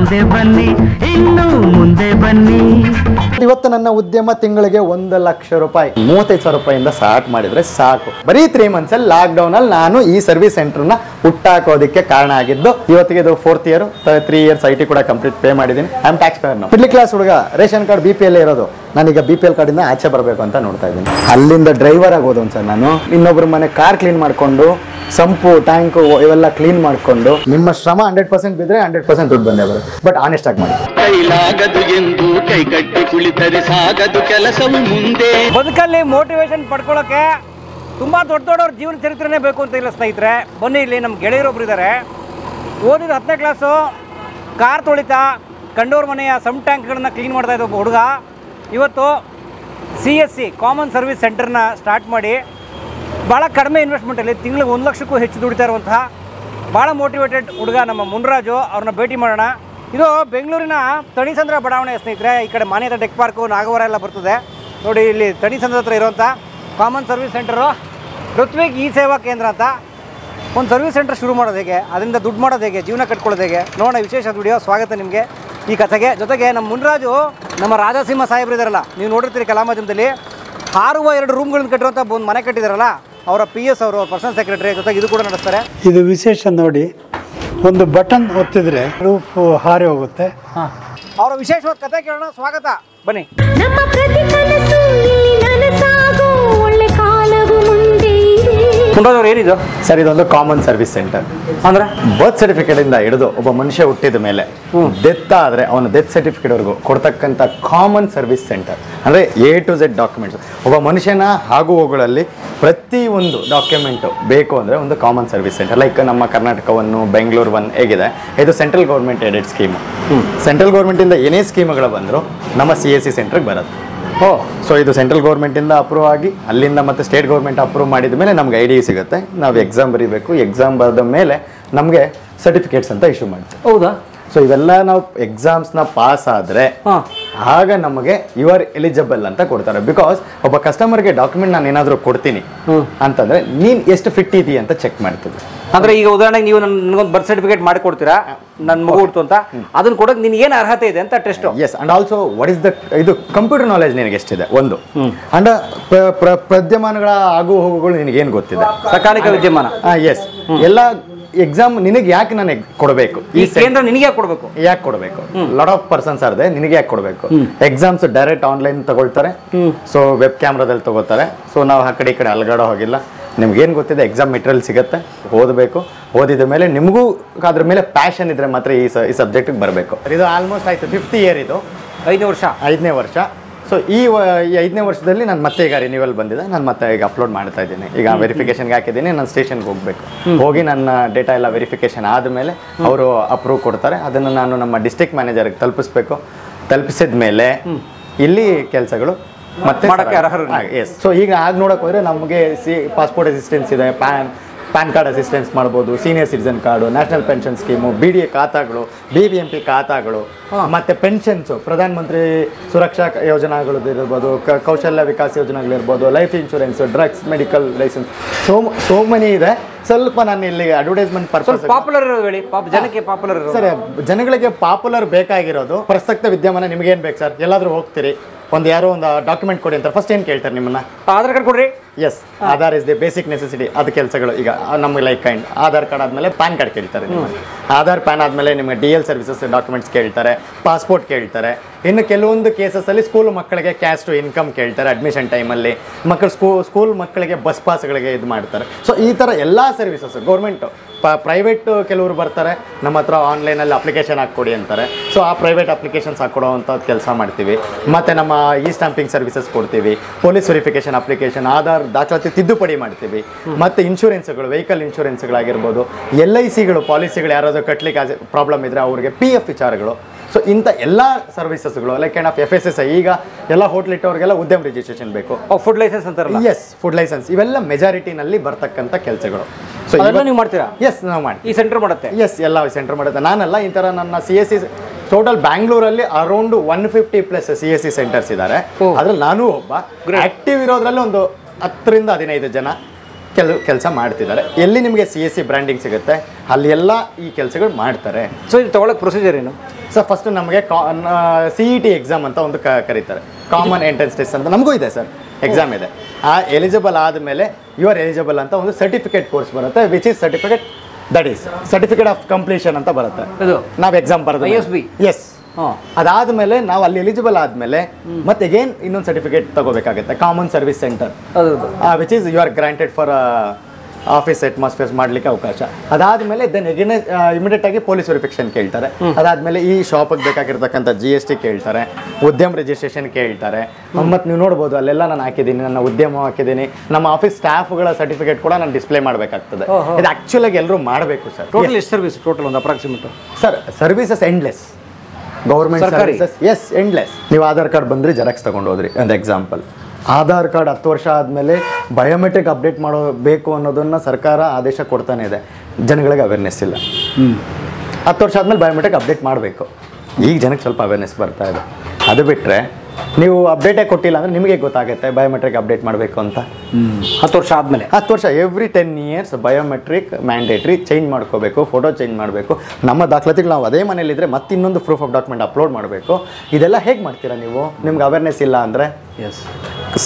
ಮುಂದೆ ಬನ್ನಿ, ಇನ್ನು ಮುಂದೆ ಬನ್ನಿ. ಇವತ್ತು ನನ್ನ ಉದ್ಯಮ ತಿಂಗಳಿಗೆ 1 ಲಕ್ಷ ರೂಪಾಯಿ 35,000 ರೂಪಾಯಿಂದ ಸ್ಟಾರ್ಟ್ ಮಾಡಿದ್ರೆ ಸಾಕು. ಬರೀ 3 months ಅಲ್ಲಿ ಲಾಕ್ಡೌನ್ ಅಲ್ಲಿ ನಾನು ಈ ಸರ್ವಿಸ್ ಸೆಂಟರ್ನ ಹುಟ್ಟಾಕೋದಕ್ಕೆ ಕಾರಣ ಆಗಿದ್ದು. ಇವತ್ತಿಗೆ ಇದು 4th year, 3 years IT ಕೂಡ ಕಂಪ್ಲೀಟ್ ಪೇ ಮಾಡಿದ್ದೀನಿ. I am tax pair. Middle class ಹುಡುಗ, ರೇಷನ್ ಕಾರ್ಡ್ BPL ಇರೋದು. ನಾನೀಗ BPL ಕಾರ್ಡಿಂದ ಆಚೆ ಬರಬೇಕು ಅಂತ ನೋಡ್ತಾ ಇದ್ದೀನಿ. ಅಲ್ಲಿಂದ ಡ್ರೈವರ್ ಆಗೋದು ಸರ್ ನಾನು. ಇನ್ನೊಬ್ರು ಮನೆ ಕಾರ್ ಕ್ಲೀನ್ ಮಾಡ್ಕೊಂಡು, ಸಂಪು ಟ್ಯಾಂಕು ಇವೆಲ್ಲ ಕ್ಲೀನ್ ಮಾಡ್ಕೊಂಡು, ನಿಮ್ಮ ಶ್ರಮ 100% ಬಿದ್ರೆ 100% ದುಡ್ಡು ಬಂದೇ ಬರುತ್ತೆ. ಬಟ್ ಆನೆಸ್ಟ್ ಆಗಿ ಮಾಡಿ. ಕೈಲಾಗದು ಎಂದು ಕೈ ಕಟ್ಟಿ ಕುಳಿತರೆ ಸಾಗದು ಕೆಲಸವು ಮುಂದೆ. ಬದುಕಲ್ಲಿ ಮೋಟಿವೇಶನ್ ಪಡ್ಕೊಳ್ಳೋಕೆ ತುಂಬ ದೊಡ್ಡವ್ರ ಜೀವನ ಚರಿತ್ರೆನೇ ಬೇಕು ಅಂತ ಇಲ್ಲ ಸ್ನೇಹಿತರೆ. ಬನ್ನಿ, ಇಲ್ಲಿ ನಮ್ಮ ಗೆಳೆಯರೊಬ್ರು ಇದ್ದಾರೆ. ಓದಿದ 10ನೇ ಕ್ಲಾಸು, ಕಾರ್ ತೊಳಿತಾ, ಕಂಡೋರ್ ಮನೆಯ ಸಮ್ ಟ್ಯಾಂಕ್ಗಳನ್ನ ಕ್ಲೀನ್ ಮಾಡ್ತಾ ಇದ್ದ ಒಬ್ಬ ಹುಡುಗ ಇವತ್ತು CSC ಕಾಮನ್ ಸರ್ವಿಸ್ ಸೆಂಟರ್ನ ಸ್ಟಾರ್ಟ್ ಮಾಡಿ ಭಾಳ ಕಡಿಮೆ ಇನ್ವೆಸ್ಟ್ಮೆಂಟಲ್ಲಿ ತಿಂಗಳಿಗೆ 1 ಲಕ್ಷಕ್ಕೂ ಹೆಚ್ಚು ದುಡಿತಾ ಇರುವಂತಹ ಭಾಳ ಮೋಟಿವೇಟೆಡ್ ಹುಡುಗ ನಮ್ಮ ಮುನ್ರಾಜು. ಅವ್ರನ್ನ ಭೇಟಿ ಮಾಡೋಣ. ಇದು ಬೆಂಗಳೂರಿನ ತಣಿಸಂದ್ರ ಬಡಾವಣೆ ಸ್ನೇಹಿತರೆ. ಈ ಕಡೆ ಮಾನ್ಯತಾ ಟೆಕ್ ಪಾರ್ಕು, ನಾಗವರ ಎಲ್ಲ ಬರ್ತದೆ ನೋಡಿ. ಇಲ್ಲಿ ತಣಿಸಂದ್ರ ಹತ್ರ ಇರುವಂಥ ಕಾಮನ್ ಸರ್ವಿಸ್ ಸೆಂಟರು ಋತ್ವಿಕ್ ಈ ಸೇವಾ ಕೇಂದ್ರ ಅಂತ ಒಂದು ಸರ್ವಿಸ್ ಸೆಂಟರ್ ಶುರು ಮಾಡೋದು ಹೇಗೆ, ಅದರಿಂದ ದುಡ್ಡು ಮಾಡೋದು ಹೇಗೆ, ಜೀವನ ಕಟ್ಕೊಳ್ಳೋದು ಹೇಗೆ ನೋಡೋಣ. ವಿಶೇಷ ವಿಡಿಯೋ. ಸ್ವಾಗತ ನಿಮಗೆ ಈ ಕಥೆಗೆ. ಜೊತೆಗೆ ನಮ್ಮ ಮುನ್ರಾಜು, ನಮ್ಮ ರಾಜಸಿಂಹ ಸಾಹೇಬ್ರು ಇದ್ದಾರಲ್ಲ, ನೀವು ನೋಡಿರ್ತೀರಿ ಕಲಾಮಾಧ್ಯಮದಲ್ಲಿ, 2 ರೂಮ್ಗಳನ್ನ ಕಟ್ಟಿರುವಂಥ ಒಂದು ಮನೆ ಕಟ್ಟಿದಾರಲ್ಲ, ಅವರ PS ಅವರು, ಅವ್ರ ಪರ್ಸನಲ್ ಸೆಕ್ರೆಟರಿ. ಜೊತೆಗೆ ಇದು ಕೂಡ ನಡೆಸ್ತಾರೆ. ಇದು ವಿಶೇಷ ನೋಡಿ, ಒಂದು ಬಟನ್ ಒತ್ತಿದ್ರೆ ರೂಫ್ ಹಾರಿ ಹೋಗುತ್ತೆ. ಅವರ ವಿಶೇಷವಾದ ಕಥೆ ಕೇಳೋಣ. ಸ್ವಾಗತ, ಬನ್ನಿ. ನಮ್ಮ ಪ್ರತಿ ಕನಸು ಇಲ್ಲಿ ನನಸಾಗೋ ಒಳ್ಳೆ ಕಾಲವು ಮುಂದೆ ಇದೆ. ಮುನ್ರಾಜ್ ಅವ್ರು, ಏನಿದು ಸರ್? ಇದೊಂದು ಕಾಮನ್ ಸರ್ವಿಸ್ ಸೆಂಟರ್. ಅಂದ್ರೆ ಬರ್ತ್ ಸರ್ಟಿಫಿಕೇಟ್ ಇಂದ ಹಿಡಿದು ಒಬ್ಬ ಮನುಷ್ಯ ಹುಟ್ಟಿದ ಮೇಲೆ ಡೆತ್ ಆದ್ರೆ ಅವನ ಡೆತ್ ಸರ್ಟಿಫಿಕೇಟ್ ವರೆಗೂ ಕೊಡ್ತಕ್ಕಂಥ ಕಾಮನ್ ಸರ್ವಿಸ್ ಸೆಂಟರ್. ಅಂದ್ರೆ A to Z ಡಾಕ್ಯುಮೆಂಟ್ಸ್. ಒಬ್ಬ ಮನುಷ್ಯನ ಆಗು ಹೋಗುಗಳಲ್ಲಿ ಪ್ರತಿ ಒಂದು ಡಾಕ್ಯುಮೆಂಟ್ ಬೇಕು ಅಂದ್ರೆ ಒಂದು ಕಾಮನ್ ಸರ್ವಿಸ್ ಸೆಂಟರ್. ಲೈಕ್ ನಮ್ಮ ಕರ್ನಾಟಕವನ್ನು ಬೆಂಗಳೂರು ಒನ್ ಹೇಗಿದೆ, ಇದು central government aided scheme. Central government ಇಂದ ಏನೇ ಸ್ಕೀಮ್ಗಳು ಬಂದರೂ ನಮ್ಮ CSC ಸೆಂಟರ್ಗೆ ಬರುತ್ತೆ. ಸೊ ಇದು ಸೆಂಟ್ರಲ್ ಗೌರ್ಮೆಂಟಿಂದ ಅಪ್ರೂವ್ ಆಗಿ, ಅಲ್ಲಿಂದ ಮತ್ತೆ ಸ್ಟೇಟ್ ಗೌರ್ಮೆಂಟ್ ಅಪ್ರೂವ್ ಮಾಡಿದ ಮೇಲೆ ನಮ್ಗೆ ID ಸಿಗುತ್ತೆ. ನಾವು ಎಕ್ಸಾಮ್ ಬರೀಬೇಕು. ಎಕ್ಸಾಮ್ ಬರೆದ ಮೇಲೆ ನಮಗೆ ಸರ್ಟಿಫಿಕೇಟ್ಸ್ ಅಂತ ಇಶ್ಯೂ ಮಾಡ್ತೀವಿ. ಹೌದಾ? ಸೊ ಇವೆಲ್ಲ ನಾವು ಎಕ್ಸಾಮ್ಸ್ನ ಪಾಸ್ ಆದರೆ ಆಗ ನಮಗೆ ಯು ಆರ್ ಎಲಿಜಿಬಲ್ ಅಂತ ಕೊಡ್ತಾರೆ. ಬಿಕಾಸ್ ಒಬ್ಬ ಕಸ್ಟಮರ್ಗೆ ಡಾಕ್ಯುಮೆಂಟ್ ನಾನು ಏನಾದರೂ ಕೊಡ್ತೀನಿ ಅಂತಂದ್ರೆ ನೀನು ಎಷ್ಟು ಫಿಟ್ ಇದೆಯಾ ಅಂತ ಚೆಕ್ ಮಾಡ್ತೀವಿ. ಅಂದ್ರೆ ಈಗ ಉದಾಹರಣೆಗೆ ನೀವು ನನಗೊಂದು ಬರ್ತ್ ಸರ್ಟಿಫಿಕೇಟ್ ಮಾಡಿ ಕೊಡ್ತೀರಾ, ನನ್ನ ಮಗು ಹುಡ್ತು ಅಂತ, ಅದನ್ನ ಕೊಡೋಕೆ ನಿನ್ಗೆ ಏನು ಅರ್ಹತೆ ಇದೆ ಅಂತ test. Yes, and also what is the ಇದು ಕಂಪ್ಯೂಟರ್ ನಾಲೆಜ್ ನಿನಗೆ ಎಷ್ಟಿದೆ ಒಂದು, ಅಂಡ್ ಪ್ರದ್ಯಮಾನಗಳ ಆಗು ಹೋಗುಗಳು ನಿನಗೆ ಏನು ಗೊತ್ತಿದೆ, ಸಕಾಲಿಕ ವಿದ್ಯಮಾನ. ಎಸ್, ಎಲ್ಲ ಎಕ್ಸಾಮ್ ನಿನಗೆ ಯಾಕೆ ನಾನು ಕೊಡಬೇಕು, ಈ ಕೇಂದ್ರ ನಿನಗೆ ಯಾಕೆ ಕೊಡಬೇಕು, ಯಾಕೆ ಕೊಡಬೇಕು, ಲಾಟ್ ಆಫ್ ಪರ್ಸನ್ಸ್ ಆರ್ದೆ ನಿನಗೆ ಯಾಕೆ ಕೊಡಬೇಕು. ಎಕ್ಸಾಮ್ಸ್ ಡೈರೆಕ್ಟ್ ಆನ್ಲೈನ್ ತಗೊಳ್ತಾರೆ, ಸೊ ವೆಬ್ ಕ್ಯಾಮ್ರಾದಲ್ಲಿ ತಗೋತಾರೆ. ಸೊ ನಾವು ಆ ಕಡೆ ಈ ಕಡೆ ಅಲ್ಗಾಡೋ ಹೋಗಿಲ್ಲ. ನಿಮ್ಗೇನು ಗೊತ್ತಿದೆ, ಎಕ್ಸಾಮ್ ಮೆಟೀರಿಯಲ್ ಸಿಗುತ್ತೆ, ಓದಬೇಕು. ಓದಿದ ಮೇಲೆ ನಿಮಗೂ ಅದ್ರ ಮೇಲೆ ಪ್ಯಾಷನ್ ಇದ್ರೆ ಮಾತ್ರ ಈ ಸಬ್ಜೆಕ್ಟಿಗೆ ಬರಬೇಕು. ಇದು ಆಲ್ಮೋಸ್ಟ್ ಆಯ್ತು 5th year. ಇದು 5ನೇ ವರ್ಷ. ಸೊ ಈ 5ನೇ ವರ್ಷದಲ್ಲಿ ನಾನು ಮತ್ತೆ ಈಗ ರಿನ್ಯೂವಲ್ ಬಂದಿದೆ. ನಾನು ಮತ್ತೆ ಈಗ ಅಪ್ಲೋಡ್ ಮಾಡ್ತಾ ಇದ್ದೀನಿ. ಈಗ ವೆರಿಫಿಕೇಶನ್ಗೆ ಹಾಕಿದ್ದೀನಿ. ನಾನು ಸ್ಟೇಷನ್ಗೆ ಹೋಗಬೇಕು. ಹೋಗಿ ನನ್ನ ಡೇಟಾ ಎಲ್ಲ ವೆರಿಫಿಕೇಶನ್ ಆದಮೇಲೆ ಅವರು ಅಪ್ರೂವ್ ಕೊಡ್ತಾರೆ. ಅದನ್ನು ನಾನು ನಮ್ಮ ಡಿಸ್ಟ್ರಿಕ್ಟ್ ಮ್ಯಾನೇಜರ್ಗೆ ತಲುಪಿಸ್ಬೇಕು. ತಲುಪಿಸಿದ ಮೇಲೆ ಇಲ್ಲಿ ಕೆಲಸಗಳು ಮತ್ತೆ ಮಾಡೋಕ್ಕೆ ಅರ್ಹರು. ಎಸ್. ಸೊ ಈಗ ಹಾಗೆ ನೋಡೋಕೆ ಹೋದರೆ ನಮಗೆ ಪಾಸ್ಪೋರ್ಟ್ ಅಸಿಸ್ಟೆನ್ಸ್ ಇದೆ, ಪ್ಯಾನ್ ಕಾರ್ಡ್ ಅಸಿಸ್ಟೆನ್ಸ್ ಮಾಡ್ಬೋದು, senior citizen card, national pension scheme, BDA ಖಾತಾಗಳು, BBMP ಖಾತಾಗಳು, ಮತ್ತು ಪೆನ್ಷನ್ಸು, ಪ್ರಧಾನ ಮಂತ್ರಿ ಸುರಕ್ಷಾ ಯೋಜನೆಗಳಿರ್ಬೋದು, ಕೌಶಲ್ಯ ವಿಕಾಸ ಯೋಜನೆಗಳಿರ್ಬೋದು, life insurance, drugs, medical license, so money ಇದೆ. ಸ್ವಲ್ಪ ನಾನು ಇಲ್ಲಿ ಅಡ್ವರ್ಟೈಸ್ಮೆಂಟ್ ಪರ್ಪಸ್ ಪಾಪ್ಯುಲರ್ ಇರೋದು ಹೇಳಿ, ಜನಕ್ಕೆ ಪಾಪ್ಯುಲರ್ ಸರ್. ಜನಗಳಿಗೆ ಪಾಪ್ಯುಲರ್ ಬೇಕಾಗಿರೋದು ಪ್ರಸಕ್ತ ವಿದ್ಯಮಾನ. ನಿಮ್ಗೇನು ಬೇಕು ಸರ್? ಎಲ್ಲಾದರೂ ಹೋಗ್ತೀರಿ, ಯಾರೋ ಒಂದು ಡಾಕ್ಯುಮೆಂಟ್ ಕೊಡಿ ಅಂತ ಫಸ್ಟ್ ಏನು ಕೇಳ್ತಾರೆ ನಿಮ್ಮನ್ನ? ಆಧಾರ್ ಕಾರ್ಡ್ ಕೊಡ್ರಿ. Yes, Aadhaar is the basic necessity. ಅದು ಕೆಲಸಗಳು ಈಗ ನಮಗೆ ಲೈಕ್ ಕೈಂಡ್ ಆಧಾರ್ ಕಾರ್ಡ್ ಆದಮೇಲೆ ಪ್ಯಾನ್ ಕಾರ್ಡ್ ಕೇಳ್ತಾರೆ. ಆಧಾರ್ ಪ್ಯಾನ್ ಆದಮೇಲೆ ನಿಮಗೆ DL ಸರ್ವಿಸಸ್ ಡಾಕ್ಯುಮೆಂಟ್ಸ್ ಕೇಳ್ತಾರೆ, ಪಾಸ್ಪೋರ್ಟ್ ಕೇಳ್ತಾರೆ. ಇನ್ನು ಕೆಲವೊಂದು ಕೇಸಸ್ಸಲ್ಲಿ ಸ್ಕೂಲ್ ಮಕ್ಕಳಿಗೆ ಕ್ಯಾಶ್ ಟು ಇನ್ಕಮ್ ಕೇಳ್ತಾರೆ. ಅಡ್ಮಿಷನ್ ಟೈಮಲ್ಲಿ ಸ್ಕೂಲ್ ಮಕ್ಕಳಿಗೆ ಬಸ್ ಪಾಸ್ಗಳಿಗೆ ಇದು ಮಾಡ್ತಾರೆ. ಸೊ ಈ ಥರ ಎಲ್ಲ ಸರ್ವಿಸಸ್ ಗೌರ್ಮೆಂಟು, ಪ್ರೈವೇಟ್ ಕೆಲವರು ಬರ್ತಾರೆ ನಮ್ಮ ಹತ್ರ ಆನ್ಲೈನಲ್ಲಿ ಅಪ್ಲಿಕೇಶನ್ ಹಾಕ್ಕೊಡಿ ಅಂತಾರೆ. ಸೊ ಆ ಪ್ರೈವೇಟ್ ಅಪ್ಲಿಕೇಶನ್ಸ್ ಹಾಕ್ಕೊಡೋವಂಥದ್ದು ಕೆಲಸ ಮಾಡ್ತೀವಿ. ಮತ್ತು ನಮ್ಮ ಸ್ಟಾಂಪಿಂಗ್ ಸರ್ವಿಸಸ್ ಕೊಡ್ತೀವಿ, ಪೊಲೀಸ್ ವೆರಿಫಿಕೇಷನ್ ಅಪ್ಲಿಕೇಶನ್, ಆಧಾರ್ ದಾಖಲಾತಿ ತಿದ್ದುಪಡಿ ಮಾಡ್ತೀವಿ. ಮತ್ತು ಇನ್ಶೂರೆನ್ಸ್ಗಳು, ವೆಹಿಕಲ್ ಇನ್ಶೂರೆನ್ಸ್ಗಳಾಗಿರ್ಬೋದು, LICಗಳು, ಪಾಲಿಸಿಗಳು ಯಾರಾದರೂ ಕಟ್ಟಲಿಕ್ಕೆ ಪ್ರಾಬ್ಲಮ್ ಇದ್ದರೆ ಅವ್ರಿಗೆ PF ವಿಚಾರಗಳು. ಸೊ ಇಂಥ ಎಲ್ಲ ಸರ್ವಿಸಸ್ಗಳು ಲೈಕ್ ಕೈಂಡ್ ಆಫ್ FSSI. ಈಗ ಎಲ್ಲ ಹೋಟ್ಲ್ ಇಟ್ಟವ್ರಿಗೆಲ್ಲ ಉದ್ಯಮ ರಿಜಿಸ್ಟ್ರೇಷನ್ ಬೇಕು, ಫುಡ್ ಲೈಸೆನ್ಸ್ ಅಂತಾರಲ್ಲ. Yes, food license. ಇವೆಲ್ಲ ಮೆಜಾರಿಟಿನಲ್ಲಿ ಬರ್ತಕ್ಕಂಥ ಕೆಲಸಗಳು. ಸೊ ನೀವು ಮಾಡ್ತೀರಾ? ಎಸ್, ನಾವು ಮಾಡ್ತೀವಿ. ಈ ಸೆಂಟರ್ ಮಾಡುತ್ತೆ. ಎಸ್, ಎಲ್ಲ ಸೆಂಟರ್ ಮಾಡುತ್ತೆ. ನಾನಲ್ಲ, ಈ ಥರ ನನ್ನ CSC ಟೋಟಲ್ ಬ್ಯಾಂಗ್ಳೂರಲ್ಲಿ ಅರೌಂಡ್ 150+ CSC ಸೆಂಟರ್ಸ್ ಇದ್ದಾರೆ. ಅದ್ರಲ್ಲಿ ನಾನು ಒಬ್ಬ. ಆಕ್ಟಿವ್ ಇರೋದ್ರಲ್ಲಿ ಒಂದು 10 ರಿಂದ 15 ಜನ. ಕೆಲಸ ಮಾಡ್ತಿದ್ದಾರೆ. ಎಲ್ಲಿ ನಿಮಗೆ CSC ಬ್ರ್ಯಾಂಡಿಂಗ್ ಸಿಗುತ್ತೆ ಅಲ್ಲಿ ಎಲ್ಲ ಈ ಕೆಲಸಗಳು ಮಾಡ್ತಾರೆ. ಸೊ ಇದು ತೊಗೊಳಕ್ಕೆ ಪ್ರೊಸೀಜರ್ ಏನು ಸರ್? ಫಸ್ಟ್ ನಮಗೆ CET ಎಕ್ಸಾಮ್ ಅಂತ ಒಂದು ಕರೀತಾರೆ, ಕಾಮನ್ ಎಂಟ್ರೆನ್ಸ್ ಟೆಸ್ಟ್ ಅಂತ. ನಮಗೂ ಇದೆ ಸರ್, ಎಕ್ಸಾಮ್ ಇದೆ. ಆ ಎಲಿಜಿಬಲ್ ಆದಮೇಲೆ ಯು ಆರ್ ಎಲಿಜಿಬಲ್ ಅಂತ ಒಂದು ಸರ್ಟಿಫಿಕೇಟ್ ಕೋರ್ಸ್ ಬರುತ್ತೆ, which is certificate of completion ಅಂತ ಬರುತ್ತೆ. ಇದು ನಾವು ಎಕ್ಸಾಮ್ ಬರೋದು ISB. ಎಸ್. ಅದಾದಮೇಲೆ ನಾವು ಅಲ್ಲಿ ಎಲಿಜಿಬಲ್ ಆದಮೇಲೆ ಮತ್ತೆ ಅಗೇನ್ ಇನ್ನೊಂದು ಸರ್ಟಿಫಿಕೇಟ್ ತಗೋಬೇಕಾಗುತ್ತೆ, common service centre, which is you are granted for office atmospheres ಮಾಡಲಿಕ್ಕೆ ಅವಕಾಶ. ಅದಾದಮೇಲೆ ದೆನ್ ಅಗೇನ್ ಇಮಿಡಿಯೇಟ್ ಆಗಿ ಪೊಲೀಸ್ ವೆರಿಫಿಕೇಶನ್ ಕೇಳ್ತಾರೆ. ಅದಾದಮೇಲೆ ಈ ಶಾಪಿಗೆ ಬೇಕಾಗಿರ್ತಕ್ಕಂಥ GST ಕೇಳ್ತಾರೆ, ಉದ್ಯಮ ರಿಜಿಸ್ಟ್ರೇಷನ್ ಕೇಳ್ತಾರೆ. ಮತ್ತು ನೀವು ನೋಡ್ಬೋದು ಅಲ್ಲೆಲ್ಲ ನಾನು ಹಾಕಿದ್ದೀನಿ, ನನ್ನ ಉದ್ಯಮ ಹಾಕಿದ್ದೀನಿ, ನಮ್ಮ ಆಫೀಸ್ ಸ್ಟಾಫ್ಗಳ ಸರ್ಟಿಫಿಕೇಟ್ ಕೂಡ ನಾನು ಡಿಸ್ಪ್ಲೇ ಮಾಡಬೇಕಾಗ್ತದೆ. ಇದು ಆ್ಯಕ್ಚುಲಾಗಿ ಎಲ್ಲರೂ ಮಾಡಬೇಕು ಸರ್. ಟೋಟಲ್ ಎಷ್ಟು ಸರ್ವಿಸ್? ಟೋಟಲ್ ಒಂದು approximate sir services endless, government services yes endless. ನೀವು ಆಧಾರ್ ಕಾರ್ಡ್ ಬಂದ್ರಿ, ಜೆರಾಕ್ಸ್ ತಗೊಂಡು ಹೋದ್ರಿ, ಒಂದು ಎಕ್ಸಾಂಪಲ್. ಆಧಾರ್ ಕಾರ್ಡ್ 10 ವರ್ಷ ಆದಮೇಲೆ ಬಯೋಮೆಟ್ರಿಕ್ ಅಪ್ಡೇಟ್ ಮಾಡಬೇಕು ಅನ್ನೋದನ್ನು ಸರ್ಕಾರ ಆದೇಶ ಕೊಡ್ತಾನೆ ಇದೆ. ಜನಗಳಿಗೆ ಅವೇರ್ನೆಸ್ ಇಲ್ಲ. 10 ವರ್ಷ ಆದಮೇಲೆ ಬಯೋಮೆಟ್ರಿಕ್ ಅಪ್ಡೇಟ್ ಮಾಡಬೇಕು. ಈಗ ಜನಕ್ಕೆ ಸ್ವಲ್ಪ ಅವೇರ್ನೆಸ್ ಬರ್ತಾ ಇದೆ. ಅದು ಬಿಟ್ಟರೆ ನೀವು ಅಪ್ಡೇಟೇ ಕೊಟ್ಟಿಲ್ಲ ಅಂದರೆ ನಿಮಗೆ ಗೊತ್ತಾಗುತ್ತೆ ಬಯೋಮೆಟ್ರಿಕ್ ಅಪ್ಡೇಟ್ ಮಾಡಬೇಕು ಅಂತ. 10 ವರ್ಷ ಆದಮೇಲೆ 10 ವರ್ಷ every 10 years biometric mandatory change ಮಾಡ್ಕೋಬೇಕು, ಫೋಟೋ ಚೇಂಜ್ ಮಾಡಬೇಕು. ನಮ್ಮ ದಾಖಲಾತಿಗಳು ನಾವು ಅದೇ ಮನೇಲಿದ್ದರೆ ಮತ್ತೆ ಇನ್ನೊಂದು ಪ್ರೂಫ್ ಆಫ್ ಡಾಕ್ಯುಮೆಂಟ್ ಅಪ್ಲೋಡ್ ಮಾಡಬೇಕು. ಇದೆಲ್ಲ ಹೇಗೆ ಮಾಡ್ತೀರಾ ನೀವು? ನಿಮ್ಗೆ ಅವೇರ್ನೆಸ್ ಇಲ್ಲ ಅಂದರೆ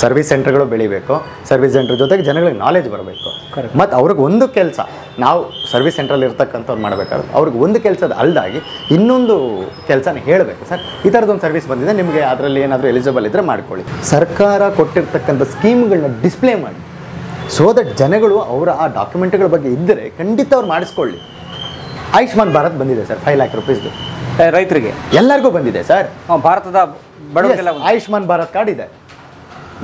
ಸರ್ವಿಸ್ ಸೆಂಟರ್ಗಳು ಬೆಳಿಬೇಕು. ಸರ್ವಿಸ್ ಸೆಂಟರ್ ಜೊತೆಗೆ ಜನಗಳಿಗೆ ನಾಲೆಜ್ ಬರಬೇಕು. ಮತ್ತು ಅವ್ರಿಗೆ ಒಂದು ಕೆಲಸ, ನಾವು ಸರ್ವಿಸ್ ಸೆಂಟ್ರಲ್ಲಿ ಇರ್ತಕ್ಕಂಥವ್ರು ಮಾಡಬೇಕಾದ್ರೆ ಅವ್ರಿಗೆ ಒಂದು ಕೆಲಸದ ಅಲ್ದಾಗಿ ಇನ್ನೊಂದು ಕೆಲಸನ ಹೇಳಬೇಕು. ಸರ್ ಈ ಥರದೊಂದು ಸರ್ವಿಸ್ ಬಂದಿದೆ, ನಿಮಗೆ ಅದರಲ್ಲಿ ಏನಾದರೂ ಎಲಿಜಿಬಲ್ ಇದ್ದರೆ ಮಾಡ್ಕೊಳ್ಳಿ. ಸರ್ಕಾರ ಕೊಟ್ಟಿರ್ತಕ್ಕಂಥ ಸ್ಕೀಮ್ಗಳನ್ನ ಡಿಸ್ಪ್ಲೇ ಮಾಡಿ, ಸೋ ದಟ್ ಜನಗಳು ಅವರ ಆ ಡಾಕ್ಯುಮೆಂಟ್ಗಳ ಬಗ್ಗೆ ಇದ್ದರೆ ಖಂಡಿತ ಅವ್ರು ಮಾಡಿಸ್ಕೊಳ್ಳಿ. ಆಯುಷ್ಮಾನ್ ಭಾರತ್ ಬಂದಿದೆ ಸರ್, 5 ಲಕ್ಷ ರೂಪೀಸ್ದು ರೈತರಿಗೆ ಎಲ್ಲರಿಗೂ ಬಂದಿದೆ ಸರ್. ಭಾರತದ ಬಡವರಿಗೆಲ್ಲ ಆಯುಷ್ಮಾನ್ ಭಾರತ್ ಕಾರ್ಡ್ ಇದೆ.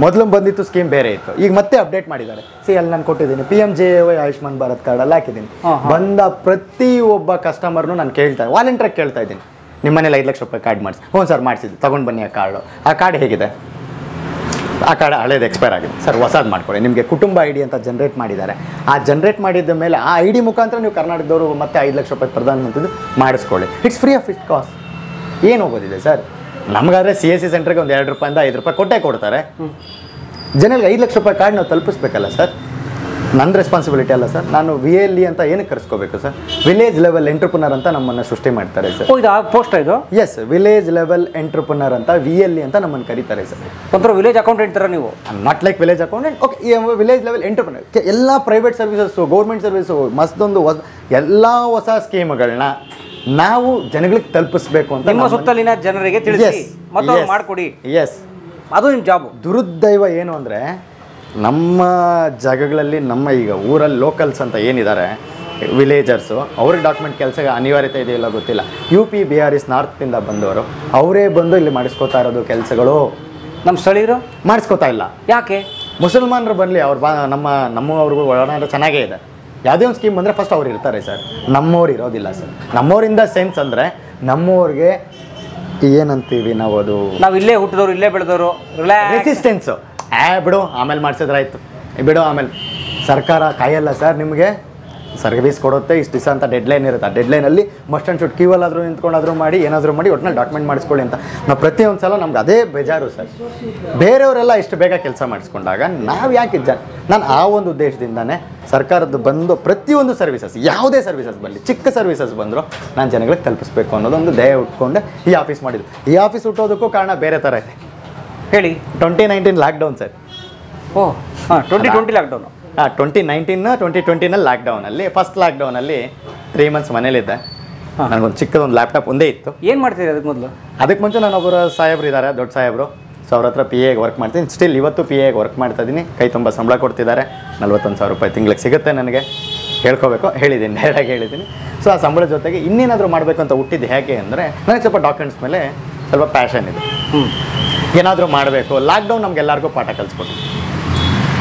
ಮೊದಲು ಬಂದಿತ್ತು ಸ್ಕೀಮ್ ಬೇರೆ ಇತ್ತು, ಈಗ ಮತ್ತೆ ಅಪ್ಡೇಟ್ ಮಾಡಿದ್ದಾರೆ. ಅಲ್ಲಿ ನಾನು ಕೊಟ್ಟಿದ್ದೀನಿ PMJAY ಆಯುಷ್ಮಾನ್ ಭಾರತ್ ಕಾರ್ಡಲ್ಲಿ ಹಾಕಿದ್ದೀನಿ. ಬಂದ ಪ್ರತಿಯೊಬ್ಬ ಕಸ್ಟಮರ್ನು ನಾನು ವಾಲಂಟಿಯರ್ ಕೇಳ್ತಾ ಇದ್ದೀನಿ, ನಿಮ್ಮ ಮನೇಲಿ 5 ಲಕ್ಷ ರೂಪಾಯಿ ಕಾರ್ಡ್ ಮಾಡಿಸಿ. ಹ್ಞೂ ಸರ್ ಮಾಡಿಸಿದ್ದು, ತೊಗೊಂಡು ಬನ್ನಿ ಆ ಕಾರ್ಡು. ಆ ಕಾರ್ಡ್ ಹೇಗಿದೆ? ಆ ಕಾರ್ಡ್ ಹಳೇದು ಎಕ್ಸ್ಪೈರ್ ಆಗಿದೆ ಸರ್, ಹೊಸದು ಮಾಡ್ಕೊಳ್ಳಿ. ನಿಮಗೆ ಕುಟುಂಬ ID ಅಂತ ಜನರೇಟ್ ಮಾಡಿದ್ದಾರೆ. ಆ ಜನರೇಟ್ ಮಾಡಿದ ಮೇಲೆ ಆ ID ಮುಖಾಂತರ ನೀವು ಕರ್ನಾಟಕದವರು ಮತ್ತೆ 5 ಲಕ್ಷ ರೂಪಾಯಿ ಪ್ರಧಾನಮಂತ್ರಿದು ಮಾಡಿಸ್ಕೊಳ್ಳಿ. It's free of cost. ಏನು ಹೋಗೋದಿದೆ ಸರ್? ನಮಗಾದರೆ CSC ಸೆಂಟ್ರಿಗೆ ಒಂದು 2 ರೂಪಾಯಿಂದ 5 ರೂಪಾಯಿ ಕೊಟ್ಟೇ ಕೊಡ್ತಾರೆ. ಜನರಿಗೆ 5 ಲಕ್ಷ ರೂಪಾಯಿ ಕಾರ್ಡ್ ನಾವು ತಲುಪಿಸ್ಬೇಕಲ್ಲ ಸರ್? ನನ್ನ ರೆಸ್ಪಾನ್ಸಿಬಿಲಿಟಿ ಅಲ್ಲ ಸರ್. ನಾನು VLE ಅಂತ ಏನಕ್ಕೆ ಕರೆಸ್ಕೋಬೇಕು ಸರ್? ವಿಲೇಜ್ ಲೆವೆಲ್ ಎಂಟ್ರಪ್ರನರ್ ಅಂತ ನಮ್ಮನ್ನು ಸೃಷ್ಟಿ ಮಾಡ್ತಾರೆ ಸರ್. ಇದು ಪೋಸ್ಟ್ ಇದು? ಎಸ್, ವಿಲೇಜ್ ಲೆವೆಲ್ ಎಂಟ್ರಪ್ರನರ್ ಅಂತ VLE ಅಂತ ನಮ್ಮನ್ನು ಕರೀತಾರೆ ಸರ್. ಒಂಥರ ವಿಲೇಜ್ ಅಕೌಂಟೆಂಟ್ ಥರ ನೀವು? Not like village accountant. Okay, village level entrepreneur. ಎಲ್ಲ ಪ್ರೈವೇಟ್ ಸರ್ವಿಸಸ್ಸು, ಗೌರ್ಮೆಂಟ್ ಸರ್ವಿಸು, ಮಸ್ತೊಂದು ಎಲ್ಲ ಹೊಸ ಸ್ಕೀಮ್ಗಳನ್ನ ನಾವು ಜನಗಳಿಗೆ ತಲುಪಿಸ್ಬೇಕು ಅಂತ ನಿಮ್ಮ ಸುತ್ತಲಿನ ಜನರಿಗೆ ತಿಳಿಸಿ ಮತ್ತು ಮಾಡಿಕೊಡಿ. ಎಸ್, ಅದು ನಿಮ್ಮ ಜಾಬು. ದುರುದೈವ ಏನು ಅಂದರೆ ನಮ್ಮ ಜಾಗಗಳಲ್ಲಿ ನಮ್ಮ ಈಗ ಊರಲ್ಲಿ ಲೋಕಲ್ಸ್ ಅಂತ ಏನಿದ್ದಾರೆ ವಿಲೇಜರ್ಸು, ಅವ್ರಿಗೆ ಡಾಕ್ಯುಮೆಂಟ್ ಕೆಲಸ ಅನಿವಾರ್ಯತೆ ಇದೆಯಲ್ಲ ಗೊತ್ತಿಲ್ಲ. UP BRS ನಾರ್ತಿಂದ ಬಂದವರು ಅವರೇ ಬಂದು ಇಲ್ಲಿ ಮಾಡಿಸ್ಕೋತಾ ಇರೋದು ಕೆಲಸಗಳು. ನಮ್ಮ ಸ್ಥಳೀಯರು ಮಾಡಿಸ್ಕೋತಾ ಇಲ್ಲ. ಯಾಕೆ? ಮುಸಲ್ಮಾನರು ಬರಲಿ, ಅವ್ರು ನಮ್ಮವ್ರಿಗೂ ಒಳನಾಡ ಚೆನ್ನಾಗೇ ಇದೆ. ಯಾವುದೇ ಒಂದು ಸ್ಕೀಮ್ ಬಂದರೆ ಫಸ್ಟ್ ಅವ್ರು ಇರ್ತಾರೆ ಸರ್, ನಮ್ಮವ್ರು ಇರೋದಿಲ್ಲ ಸರ್. ನಮ್ಮವರಿಂದ ಸೆನ್ಸ್ ಅಂದರೆ ನಮ್ಮವ್ರಿಗೆ ಏನಂತೀವಿ ನಾವು, ಅದು ನಾವು ಇಲ್ಲೇ ಹುಟ್ಟಿದವರು, ಇಲ್ಲೇ ಬೆಳೆದವರು, ರೆಸಿಸ್ಟೆನ್ಸು. ಬಿಡು ಆಮೇಲೆ ಮಾಡಿಸಿದ್ರಾಯ್ತು, ಬಿಡು ಆಮೇಲೆ. ಸರ್ಕಾರ ಕಾಯಲ್ಲ ಸರ್, ನಿಮಗೆ ಸರ್ವಿಸ್ ಕೊಡುತ್ತೆ, ಇಷ್ಟು ದಿವಸ ಅಂತ ಡೆಡ್ಲೈನ್ ಇರುತ್ತೆ. ಆ ಡೆಡ್ಲೈನಲ್ಲಿ ಮಸ್ಟ್ ಆ್ಯಂಡ್ ಶುಡ್ ಕ್ಯೂವಲ್ಲಾದರೂ ನಿಂತ್ಕೊಂಡಾದರೂ ಮಾಡಿ ಏನಾದರೂ ಮಾಡಿ ಒಟ್ಟಿನಲ್ಲಿ ಡಾಕ್ಯುಮೆಂಟ್ ಮಾಡಿಸ್ಕೊಳ್ಳಿ ಅಂತ. ನಾವು ಪ್ರತಿಯೊಂದು ಸಲ ನಮ್ಗೆ ಅದೇ ಬೇಜಾರು ಸರ್. ಬೇರೆಯವರೆಲ್ಲ ಇಷ್ಟು ಬೇಗ ಕೆಲಸ ಮಾಡಿಸ್ಕೊಂಡಾಗ ನಾವು ಯಾಕೆ ನಾನು ಆ ಒಂದು ಉದ್ದೇಶದಿಂದನೇ ಸರ್ಕಾರದ್ದು ಬಂದು ಪ್ರತಿಯೊಂದು ಸರ್ವಿಸಸ್, ಯಾವುದೇ ಸರ್ವಿಸಸ್ ಬರಲಿ, ಚಿಕ್ಕ ಸರ್ವಿಸಸ್ ಬಂದರೂ ನಾನು ಜನಗಳಿಗೆ ತಲುಪಿಸ್ಬೇಕು ಅನ್ನೋದೊಂದು ಧ್ಯೇಯ ಉಟ್ಕೊಂಡೆ ಈ ಆಫೀಸ್ ಮಾಡಿದ್ದು. ಈ ಆಫೀಸ್ ಹುಟ್ಟೋದಕ್ಕೂ ಕಾರಣ ಬೇರೆ ಥರ ಇದೆ. ಹೇಳಿ. 2019 ಲಾಕ್ಡೌನ್ ಸರ್. 2020 ಲಾಕ್ಡೌನು. 2020ನಲ್ಲಿ ಲಾಕ್ಡೌನಲ್ಲಿ, ಫಸ್ಟ್ ಲಾಕ್ಡೌನಲ್ಲಿ 3 ಮಂತ್ಸ್ ಮನೇಲಿದ್ದೆ. ನನಗೊಂದು ಚಿಕ್ಕದೊಂದು ಲ್ಯಾಪ್ಟಾಪ್ ಒಂದೇ ಇತ್ತು. ಏನು ಮಾಡ್ತೀರಿ ಅದಕ್ಕೆ ಮೊದಲು? ಅದಕ್ಕೆ ಮುಂಚೆ ನಾನು ಒಬ್ಬರು ಸಾಹೇಬ್ರು ಇದ್ದಾರೆ, ದೊಡ್ಡ ಸಾಹೇಬರು. ಸೊ ಅವ್ರ ಹತ್ರ PA ವರ್ಕ್ ಮಾಡ್ತೀನಿ. ಸ್ಟಿಲ್ ಇವತ್ತು PA ವರ್ಕ್ ಮಾಡ್ತಾಯಿದ್ದೀನಿ. ಕೈ ತುಂಬ ಸಂಬಳ ಕೊಡ್ತಿದ್ದಾರೆ. 41,000 ರೂಪಾಯಿ ತಿಂಗಳಿಗೆ ಸಿಗುತ್ತೆ ನನಗೆ. ಹೇಳ್ಕೋಬೇಕು, ಹೇಳಿದ್ದೀನಿ, ಡೈರೆಕ್ಟಾಗಿ ಹೇಳಿದ್ದೀನಿ. ಸೊ ಆ ಸಂಬಳದ ಜೊತೆಗೆ ಇನ್ನೇನಾದರೂ ಮಾಡಬೇಕು ಅಂತ ಹುಟ್ಟಿದ್ದು ಹೇಗೆ ಅಂದರೆ, ನನಗೆ ಸ್ವಲ್ಪ ಡಾಕ್ಯುಮೆಂಟ್ಸ್ ಮೇಲೆ ಸ್ವಲ್ಪ ಪ್ಯಾಷನ್ ಇದೆ. ಏನಾದರೂ ಮಾಡಬೇಕು. ಲಾಕ್ಡೌನ್ ನಮಗೆಲ್ಲರಿಗೂ ಪಾಠ ಕಲಿಸ್ಕೊಟ್ಟು.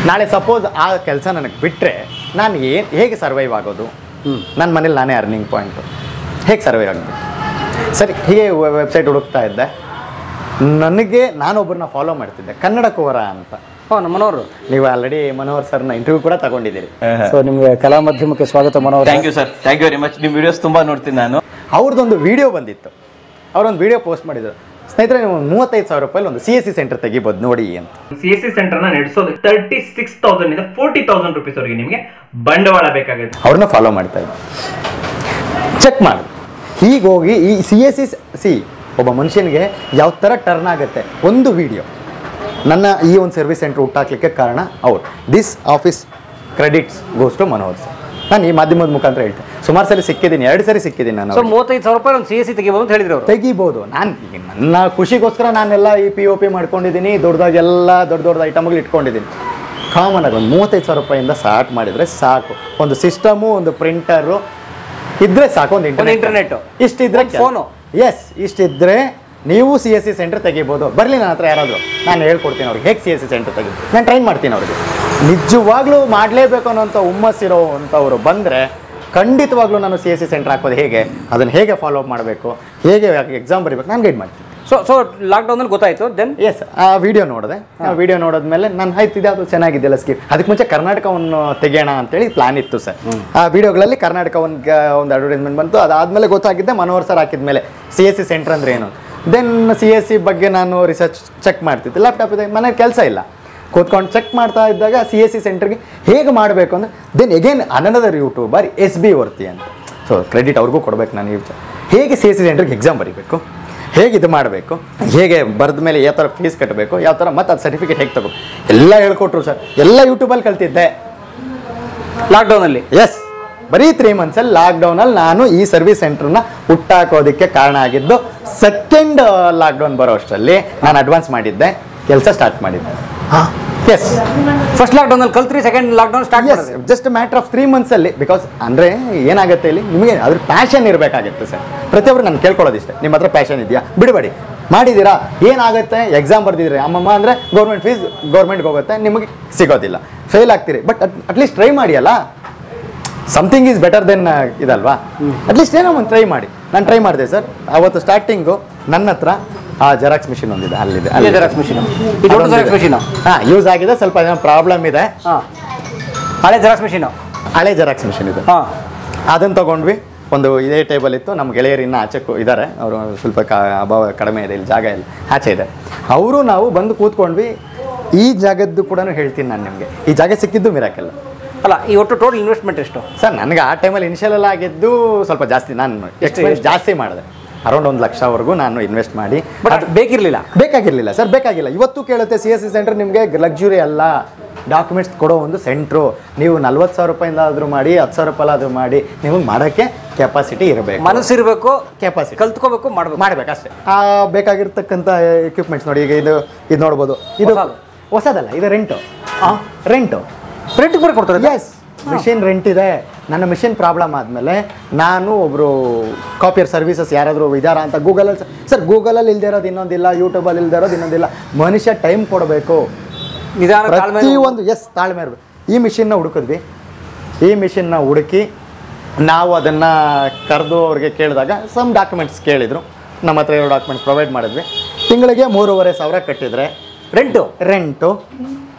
ನಾಳೆ ಸಪೋಸ್ ಆ ಕೆಲಸ ನನಗೆ ಬಿಟ್ಟರೆ ನಾನು ಹೇಗೆ ಸರ್ವೈವ್ ಆಗೋದು? ನನ್ನ ಮನೇಲಿ ನಾನೇ ಅರ್ನಿಂಗ್ ಪಾಯಿಂಟು, ಹೇಗೆ ಸರ್ವೈವ್ ಆಗಬೇಕು? ಸರಿ, ಹೀಗೆ ವೆಬ್ಸೈಟ್ ಹುಡುಕ್ತಾ ಇದ್ದೆ. ನನಗೆ ನಾನೊಬ್ಬರನ್ನ ಫಾಲೋ ಮಾಡ್ತಿದ್ದೆ, ಕನ್ನಡ ಕುವರ ಅಂತ. ಮನೋಹರ್, ನೀವು ಆಲ್ರೆಡಿ ಮನೋಹರ್ ಸರ್ನ ಇಂಟರ್ವ್ಯೂ ಕೂಡ ತಗೊಂಡಿದ್ದೀರಿ. ಸೊ ನಿಮಗೆ ಕಲಾ ಮಾಧ್ಯಮಕ್ಕೆ ಸ್ವಾಗತ Manohar. Thank you sir, thank you very much. ನಿಮ್ಮ ವಿಡಿಯೋಸ್ ತುಂಬ ನೋಡ್ತೀನಿ ನಾನು. ಅವ್ರದ್ದೊಂದು ವಿಡಿಯೋ ಬಂದಿತ್ತು, ಅವರೊಂದು ವಿಡಿಯೋ ಪೋಸ್ಟ್ ಮಾಡಿದರು. ಸ್ನೇಹಿತರೆ ನೀವು 35,000 ರೂಪಾಯಿ ಒಂದು CSC ಸೆಂಟರ್ ತೆಗಿಬೋದು ನೋಡಿ ಅಂತ. CSC ಸೆಂಟರ್ನ ನಡೆಸೋದು 36,000 ಇಂದ 40,000 rupees ವರೆಗೆ ನಿಮಗೆ ಬಂಡವಾಳ ಬೇಕಾಗುತ್ತೆ. ಅವ್ರನ್ನ ಫಾಲೋ ಮಾಡ್ತಾ ಇದ್ದೀನಿ, ಚೆಕ್ ಮಾಡಿ. ಹೀಗೋಗಿ ಈ CSC ಒಬ್ಬ ಮನುಷ್ಯನಿಗೆ ಯಾವ ಥರ ಟರ್ನ್ ಆಗುತ್ತೆ ಒಂದು ವಿಡಿಯೋ. ನನ್ನ ಈ ಒಂದು ಸರ್ವಿಸ್ ಸೆಂಟರ್ ಹುಟ್ಟಾಕ್ಲಿಕ್ಕೆ ಕಾರಣ ಅವ್ರು. This office credits goes to Manohar sir. ನಾನು ಈ ಮಾಧ್ಯಮದ ಮುಖಾಂತರ ಹೇಳ್ತೇನೆ, ಸುಮಾರು ಸರಿ ಸಿಕ್ಕಿದ್ದೀನಿ, 2 ಸರಿ ಸಿಕ್ಕಿದ್ದೀನಿ ನಾನು. ಸೊ 35,000 ರೂಪಾಯಿ ಒಂದು CSC ತೆಗಿಬೋದು ಅಂತ ಹೇಳಿದ್ರು ಅವರು. ತೆಗಿಬೋದು. ನಾನು ನನ್ನ ಖುಷಿಗೋಸ್ಕರ ನಾನೆಲ್ಲ ಈ POP ಮಾಡ್ಕೊಂಡಿದ್ದೀನಿ, ದೊಡ್ಡದಾಗೆಲ್ಲ ದೊಡ್ಡ ಐಟಮ್ಗಳು ಇಟ್ಕೊಂಡಿದ್ದೀನಿ. ಕಾಮನ್ ಆಗಿ ಒಂದು 35,000 ರೂಪಾಯಿಂದ ಸ್ಟಾರ್ಟ್ ಮಾಡಿದರೆ ಸಾಕು. ಒಂದು ಸಿಸ್ಟಮು, ಒಂದು ಪ್ರಿಂಟರು ಇದ್ರೆ ಸಾಕು, ಒಂದು ಇಂಟರ್ನೆಟ್ ಇಷ್ಟಿದ್ರೆ ಫೋನು. ಎಸ್, ಇಷ್ಟಿದ್ರೆ ನೀವು CSC ಸೆಂಟರ್ ತೆಗಿಬೋದು. ಬರಲಿ ನನ್ನ ಹತ್ರ ಯಾರಾದರೂ, ನಾನು ಹೇಳ್ಕೊಡ್ತೀನಿ ಅವ್ರಿಗೆ ಹೇಗೆ CSC ಸೆಂಟರ್ ತೆಗಿ. ನಾನು ಟ್ರೈನ್ ಮಾಡ್ತೀನಿ ಅವ್ರಿಗೆ. ನಿಜವಾಗ್ಲೂ ಮಾಡಲೇಬೇಕು ಅನ್ನೋಂಥ ಹುಮ್ಮಸ್ಸಿರೋ ಅಂಥವ್ರು ಬಂದರೆ ಖಂಡಿತವಾಗ್ಲೂ ನಾನು CSC ಸೆಂಟರ್ ಹಾಕೋದು ಹೇಗೆ, ಅದನ್ನು ಹೇಗೆ ಫಾಲೋ ಅಪ್ ಮಾಡಬೇಕು, ಹೇಗೆ ಎಕ್ಸಾಮ್ ಬರೀಬೇಕು, ನಾನು ಗೈಡ್ ಮಾಡ್ತೀನಿ. ಸೊ ಲಾಕ್ಡೌನಲ್ಲಿ ಗೊತ್ತಾಯಿತು. ದೆನ್ ಎಸ್, ಆ ವಿಡಿಯೋ ನೋಡಿದೆ. ಆ ವಿಡಿಯೋ ನೋಡಿದ್ಮೇಲೆ ನಾನು ಆಯ್ತಿದೆ, ಅದು ಚೆನ್ನಾಗಿದೆಯಲ್ಲ ಸ್ಕೀಮ್. ಅದಕ್ಕೆ ಮುಂಚೆ ಕರ್ನಾಟಕವನ್ನು ತೆಗೆಯೋಣ ಅಂತೇಳಿ ಪ್ಲಾನ್ ಇತ್ತು ಸರ್. ಆ ವಿಡಿಯೋಗಳಲ್ಲಿ ಕರ್ನಾಟಕ ಒಂದು ಅಡ್ವರ್ಟೈಸ್ಮೆಂಟ್ ಬಂತು. ಅದಾದಮೇಲೆ ಗೊತ್ತಾಗಿದ್ದೆ ಮನೋಹರ್ ಸರ್ ಹಾಕಿದ್ಮೇಲೆ CSC ಸೆಂಟರ್ ಅಂದರೆ ಏನು. ದೆನ್ CSC ಬಗ್ಗೆ ನಾನು ರಿಸರ್ಚ್ ಚೆಕ್ ಮಾಡ್ತಿದ್ದೆ. ಲ್ಯಾಪ್ಟಾಪ್ ಇದೆ, ಮನೇಲಿ ಕೆಲಸ ಇಲ್ಲ, ಕೂತ್ಕೊಂಡು ಚೆಕ್ ಮಾಡ್ತಾ ಇದ್ದಾಗ CSC ಸೆಂಟರ್ಗೆ ಹೇಗೆ ಮಾಡಬೇಕು ಅಂದರೆ then again another YouTuber SB ವರ್ತಿ ಅಂತ. ಸೊ ಕ್ರೆಡಿಟ್ ಅವ್ರಿಗೂ ಕೊಡಬೇಕು ನಾನು. ಹೇಗೆ CSC ಸೆಂಟರ್ಗೆ ಎಕ್ಸಾಮ್ ಬರೀಬೇಕು, ಹೇಗೆ ಇದು ಮಾಡಬೇಕು, ಹೇಗೆ ಬರೆದ ಮೇಲೆ ಯಾವ ಥರ ಫೀಸ್ ಕಟ್ಟಬೇಕು, ಯಾವ ಥರ ಮತ್ತು ಅದು ಸರ್ಟಿಫಿಕೇಟ್ ಹೇಗೆ ತಗೋ ಎಲ್ಲ ಹೇಳ್ಕೊಟ್ರು ಸರ್. ಎಲ್ಲ ಯೂಟ್ಯೂಬಲ್ಲಿ ಕಲ್ತಿದ್ದೆ ಲಾಕ್ಡೌನಲ್ಲಿ. ಎಸ್, ಬರೀ 3 ಮಂತ್ಸಲ್ಲಿ ಲಾಕ್ಡೌನಲ್ಲಿ ನಾನು ಈ ಸರ್ವಿಸ್ ಸೆಂಟರ್ನ ಹುಟ್ಟಾಕೋದಕ್ಕೆ ಕಾರಣ ಆಗಿದ್ದು. ಸೆಕೆಂಡ್ ಲಾಕ್ಡೌನ್ ಬರೋ ಅಷ್ಟರಲ್ಲಿ ನಾನು ಅಡ್ವಾನ್ಸ್ ಮಾಡಿದ್ದೆ, ಕೆಲಸ ಸ್ಟಾರ್ಟ್ ಮಾಡಿದ್ದೆ. ಎಸ್, ಫಸ್ಟ್ ಲಾಕ್ಡೌನಲ್ಲಿ ಕಲ್ತ್ರಿ, second lockdown start yes, just matter of 3 ಮಂತ್ಸಲ್ಲಿ. ಬಿಕಾಸ್ ಅಂದರೆ ಏನಾಗುತ್ತೆ ಇಲ್ಲಿ, ನಿಮಗೆ ಅದ್ರ ಪ್ಯಾಷನ್ ಇರಬೇಕಾಗುತ್ತೆ ಸರ್. ಪ್ರತಿಯೊಬ್ಬರು ನಾನು ಕೇಳ್ಕೊಳ್ಳೋದಿಷ್ಟೇ, ನಿಮ್ಮ ಹತ್ರ ಪ್ಯಾಷನ್ ಇದೆಯಾ, ಬಿಡಬೇಡಿ. ಮಾಡಿದ್ದೀರಾ, ಏನಾಗುತ್ತೆ, ಎಕ್ಸಾಮ್ ಬರ್ದಿದ್ರೆ ಅಮ್ಮಮ್ಮ ಅಂದರೆ ಗೌರ್ಮೆಂಟ್ ಫೀಸ್ ಗೌರ್ಮೆಂಟ್ಗೆ ಹೋಗುತ್ತೆ, ನಿಮಗೆ ಸಿಗೋದಿಲ್ಲ, ಫೇಲ್ ಆಗ್ತೀರಿ. ಬಟ್ ಅಟ್ಲೀಸ್ಟ್ ಟ್ರೈ ಮಾಡಿ ಅಲ್ಲ. ಸಮಥಿಂಗ್ ಈಸ್ ಬೆಟರ್ ದೆನ್ ಇದಲ್ವಾ. ಅಟ್ಲೀಸ್ಟ್ ಏನೋ ಒಂದು ಟ್ರೈ ಮಾಡಿ. ನಾನು ಟ್ರೈ ಮಾಡಿದೆ ಸರ್. ಅವತ್ತು ಸ್ಟಾರ್ಟಿಂಗು ನನ್ನ ಹತ್ರ ಆ ಜೆರಾಕ್ಸ್ ಮಿಷಿನ್ ಒಂದಿದೆ, ಅಲ್ಲಿದೆ ಜೆರಾಕ್ಸ್ ಮಿಷಿನ್. ದೊಡ್ಡ ಜೆರಾಕ್ಸ್ ಮಿಷಿನ್ ಯೂಸ್ ಆಗಿದೆ, ಸ್ವಲ್ಪ ಏನೋ ಪ್ರಾಬ್ಲಮ್ ಇದೆ. ಹಳೆ ಜೆರಾಕ್ಸ್ ಮಿಷಿನ್, ಹಳೆ ಜೆರಾಕ್ಸ್ ಮಿಷಿನ್ ಇದೆ. ಅದನ್ನು ತೊಗೊಂಡ್ವಿ. ಒಂದು ಇದೇ ಟೇಬಲ್ ಇತ್ತು. ನಮ್ಮ ಗೆಳೆಯರು ಇನ್ನೂ ಆಚೆಗೂ ಇದ್ದಾರೆ, ಅವರು ಸ್ವಲ್ಪ ಅಭಾವ ಕಡಿಮೆ ಇದೆ, ಇಲ್ಲಿ ಜಾಗ ಇಲ್ಲ, ಆಚೆ ಇದೆ. ಅವರು ನಾವು ಬಂದು ಕೂತ್ಕೊಂಡ್ವಿ. ಈ ಜಾಗದ್ದು ಕೂಡ ಹೇಳ್ತೀನಿ ನಾನು ನಿಮಗೆ. ಈ ಜಾಗ ಸಿಕ್ಕಿದ್ದು ಮಿರಾಕಲ್ ಅಲ್ಲ. ಈ ಒಟ್ಟು ಟೋಟಲ್ ಇನ್ವೆಸ್ಟ್ಮೆಂಟ್ ಎಷ್ಟು ಸರ್? ನನಗೆ ಆ ಟೈಮಲ್ಲಿ ಇನಿಷಿಯಲ್ ಎಲ್ಲ ಆಗಿದ್ದು ಸ್ವಲ್ಪ ಜಾಸ್ತಿ. ನಾನು ಎಕ್ಸ್ಪೆನ್ಸ್ ಜಾಸ್ತಿ ಮಾಡಿದೆ, ಅರೌಂಡ್ 1 ಲಕ್ಷವರೆಗೂ ನಾನು ಇನ್ವೆಸ್ಟ್ ಮಾಡಿ. ಬಟ್ ಬೇಕಾಗಿರಲಿಲ್ಲ ಸರ್, ಬೇಕಾಗಿಲ್ಲ. ಇವತ್ತು ಕೇಳುತ್ತೆ CSC ಸೆಂಟರ್ ನಿಮಗೆ ಲಕ್ಸುರಿ ಅಲ್ಲ, ಡಾಕ್ಯುಮೆಂಟ್ಸ್ ಕೊಡೋ ಒಂದು ಸೆಂಟ್ರು. ನೀವು 40,000 ರೂಪಾಯಿಂದ ಆದರೂ ಮಾಡಿ, 10,000 ರೂಪಾಯಿ ಆದರೂ ಮಾಡಿ, ನಿಮಗೆ ಮಾಡೋಕ್ಕೆ ಕೆಪಾಸಿಟಿ ಇರಬೇಕು, ಮನಸ್ಸಿರಬೇಕು, ಕೆಪಾಸಿಟಿ ಕಲ್ತ್ಕೋಬೇಕು, ಮಾಡ್ಬೇಕು ಅಷ್ಟೇ. ಬೇಕಾಗಿರ್ತಕ್ಕಂಥ ಎಕ್ವಿಪ್ಮೆಂಟ್ಸ್ ನೋಡಿ. ಈಗ ಇದು ನೋಡ್ಬೋದು, ಇದು ಹೊಸದಲ್ಲ, ಇದು ರೆಂಟು. ಪ್ರಿಂಟಿಂಗ್ ಮಾಡಿ ಕೊಡ್ತಾರೆ. ಎಸ್, ಮಿಷಿನ್ ರೆಂಟ್ ಇದೆ. ನನ್ನ ಮಿಷಿನ್ ಪ್ರಾಬ್ಲಮ್ ಆದಮೇಲೆ ನಾನು ಒಬ್ಬರು ಕಾಪಿಯರ್ ಸರ್ವಿಸಸ್ ಯಾರಾದರೂ ಇದ್ದಾರಾ ಅಂತ ಗೂಗಲಲ್ಲಿ ಸರ್, ಗೂಗಲಲ್ಲಿ ಇಲ್ಲದೆ ಇರೋದು ಇನ್ನೊಂದಿಲ್ಲ, ಯೂಟ್ಯೂಬಲ್ಲಿ ಇಲ್ಲದೆ ಇರೋದು ಇನ್ನೊಂದಿಲ್ಲ. ಮನುಷ್ಯ ಟೈಮ್ ಕೊಡಬೇಕು, ಪ್ರತಿಯೊಂದು. ಎಸ್, ತಾಳ್ಮೆ ಇರಬೇಕು. ಈ ಮಿಷಿನ್ನ ಹುಡುಕಿದ್ವಿ. ಈ ಮಿಷಿನ್ನ ಹುಡುಕಿ ನಾವು ಅದನ್ನು ಕರೆದು ಅವ್ರಿಗೆ ಕೇಳಿದಾಗ ಸಮ್ ಡಾಕ್ಯುಮೆಂಟ್ಸ್ ಕೇಳಿದರು. ನಮ್ಮ ಹತ್ರ ಇರೋ ಡಾಕ್ಯುಮೆಂಟ್ಸ್ ಪ್ರೊವೈಡ್ ಮಾಡಿದ್ವಿ. ತಿಂಗಳಿಗೆ 3,500 ಕಟ್ಟಿದರೆ ರೆಂಟು.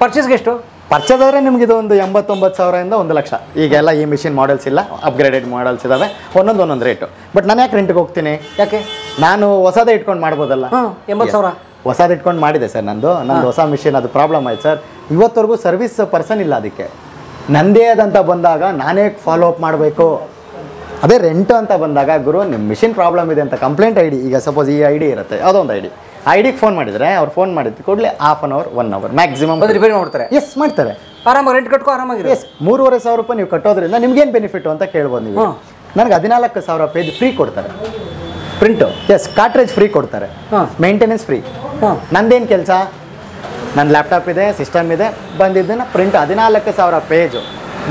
ಪರ್ಚೇಸ್ಗೆ ಎಷ್ಟು? ಪರ್ಚೇಸ್ ಆದರೆ ನಿಮ್ಗೆ ಇದು ಒಂದು 89,000ಇಂದ 1 ಲಕ್ಷ. ಈಗೆಲ್ಲ ಈ ಮಿಷಿನ್ ಮಾಡೆಲ್ಸ್ ಇಲ್ಲ, ಅಪ್ಗ್ರೇಡೆಡ್ ಮಾಡೆಲ್ಸ್ ಇದ್ದಾವೆ. ಒಂದೊಂದು ರೇಟು. ಬಟ್ ನಾನು ಯಾಕೆ ರೆಂಟ್ಗೆ ಹೋಗ್ತೀನಿ? ಯಾಕೆ? ನಾನು ಹೊಸದೇ ಇಟ್ಕೊಂಡು ಮಾಡ್ಬೋದಲ್ಲ. 80,000 ಹೊಸದು ಇಟ್ಕೊಂಡು ಮಾಡಿದೆ ಸರ್. ನಂದು ಹೊಸ ಮಿಷಿನ್, ಅದು ಪ್ರಾಬ್ಲಮ್ ಆಯ್ತು ಸರ್. ಇವತ್ತವರೆಗೂ ಸರ್ವಿಸ್ ಪರ್ಸನ್ ಇಲ್ಲ ಅದಕ್ಕೆ. ನಂದೇ ಅದಂತ ಬಂದಾಗ ನಾನೇ ಫಾಲೋ ಅಪ್ ಮಾಡಬೇಕು. ಅದೇ ರೆಂಟ್ ಅಂತ ಬಂದಾಗ, ಗುರು ನಿಮ್ಮ ಮಿಷಿನ್ ಪ್ರಾಬ್ಲಮ್ ಇದೆ ಅಂತ ಕಂಪ್ಲೇಂಟ್ ID, ಈಗ ಸಪೋಸ್ ಈ ID ಇರುತ್ತೆ, ಯಾವುದೋ ಒಂದು ಐಡಿಗೆ ಫೋನ್ ಮಾಡಿದರೆ ಅವ್ರು ಫೋನ್ ಮಾಡಿದ್ದು ಕೂಡಲೇ ½ an hour 1 hour maximum repair ಮಾಡ್ತಾರೆ. ಎಸ್, ಮಾಡ್ತಾರೆ. ಆರಾಮಾಗಿ ರೆಂಟ್ ಕಟ್ಕೋ, ಆರಾಮಾಗಿ. ಎಸ್, 3,500 ರೂಪಾಯಿ ನೀವು ಕಟ್ಟೋದ್ರಿಂದ ನಿಮ್ಗೇನು ಬೆನಿಫಿಟ್ ಅಂತ ಕೇಳ್ಬೋದು ನೀವು. ನನಗೆ 14,000 ಪೇಜ್ ಫ್ರೀ ಕೊಡ್ತಾರೆ, ಪ್ರಿಂಟು. ಎಸ್, ಕಾರ್ಟ್ರೇಜ್ ಫ್ರೀ ಕೊಡ್ತಾರೆ, ಮೇಂಟೆನೆನ್ಸ್ ಫ್ರೀ. ನಂದೇನು ಕೆಲಸ? ನನ್ನ ಲ್ಯಾಪ್ಟಾಪ್ ಇದೆ, ಸಿಸ್ಟಮ್ ಇದೆ, ಬಂದಿದ್ದನ್ನು ಪ್ರಿಂಟ್ 14,000 ಪೇಜು.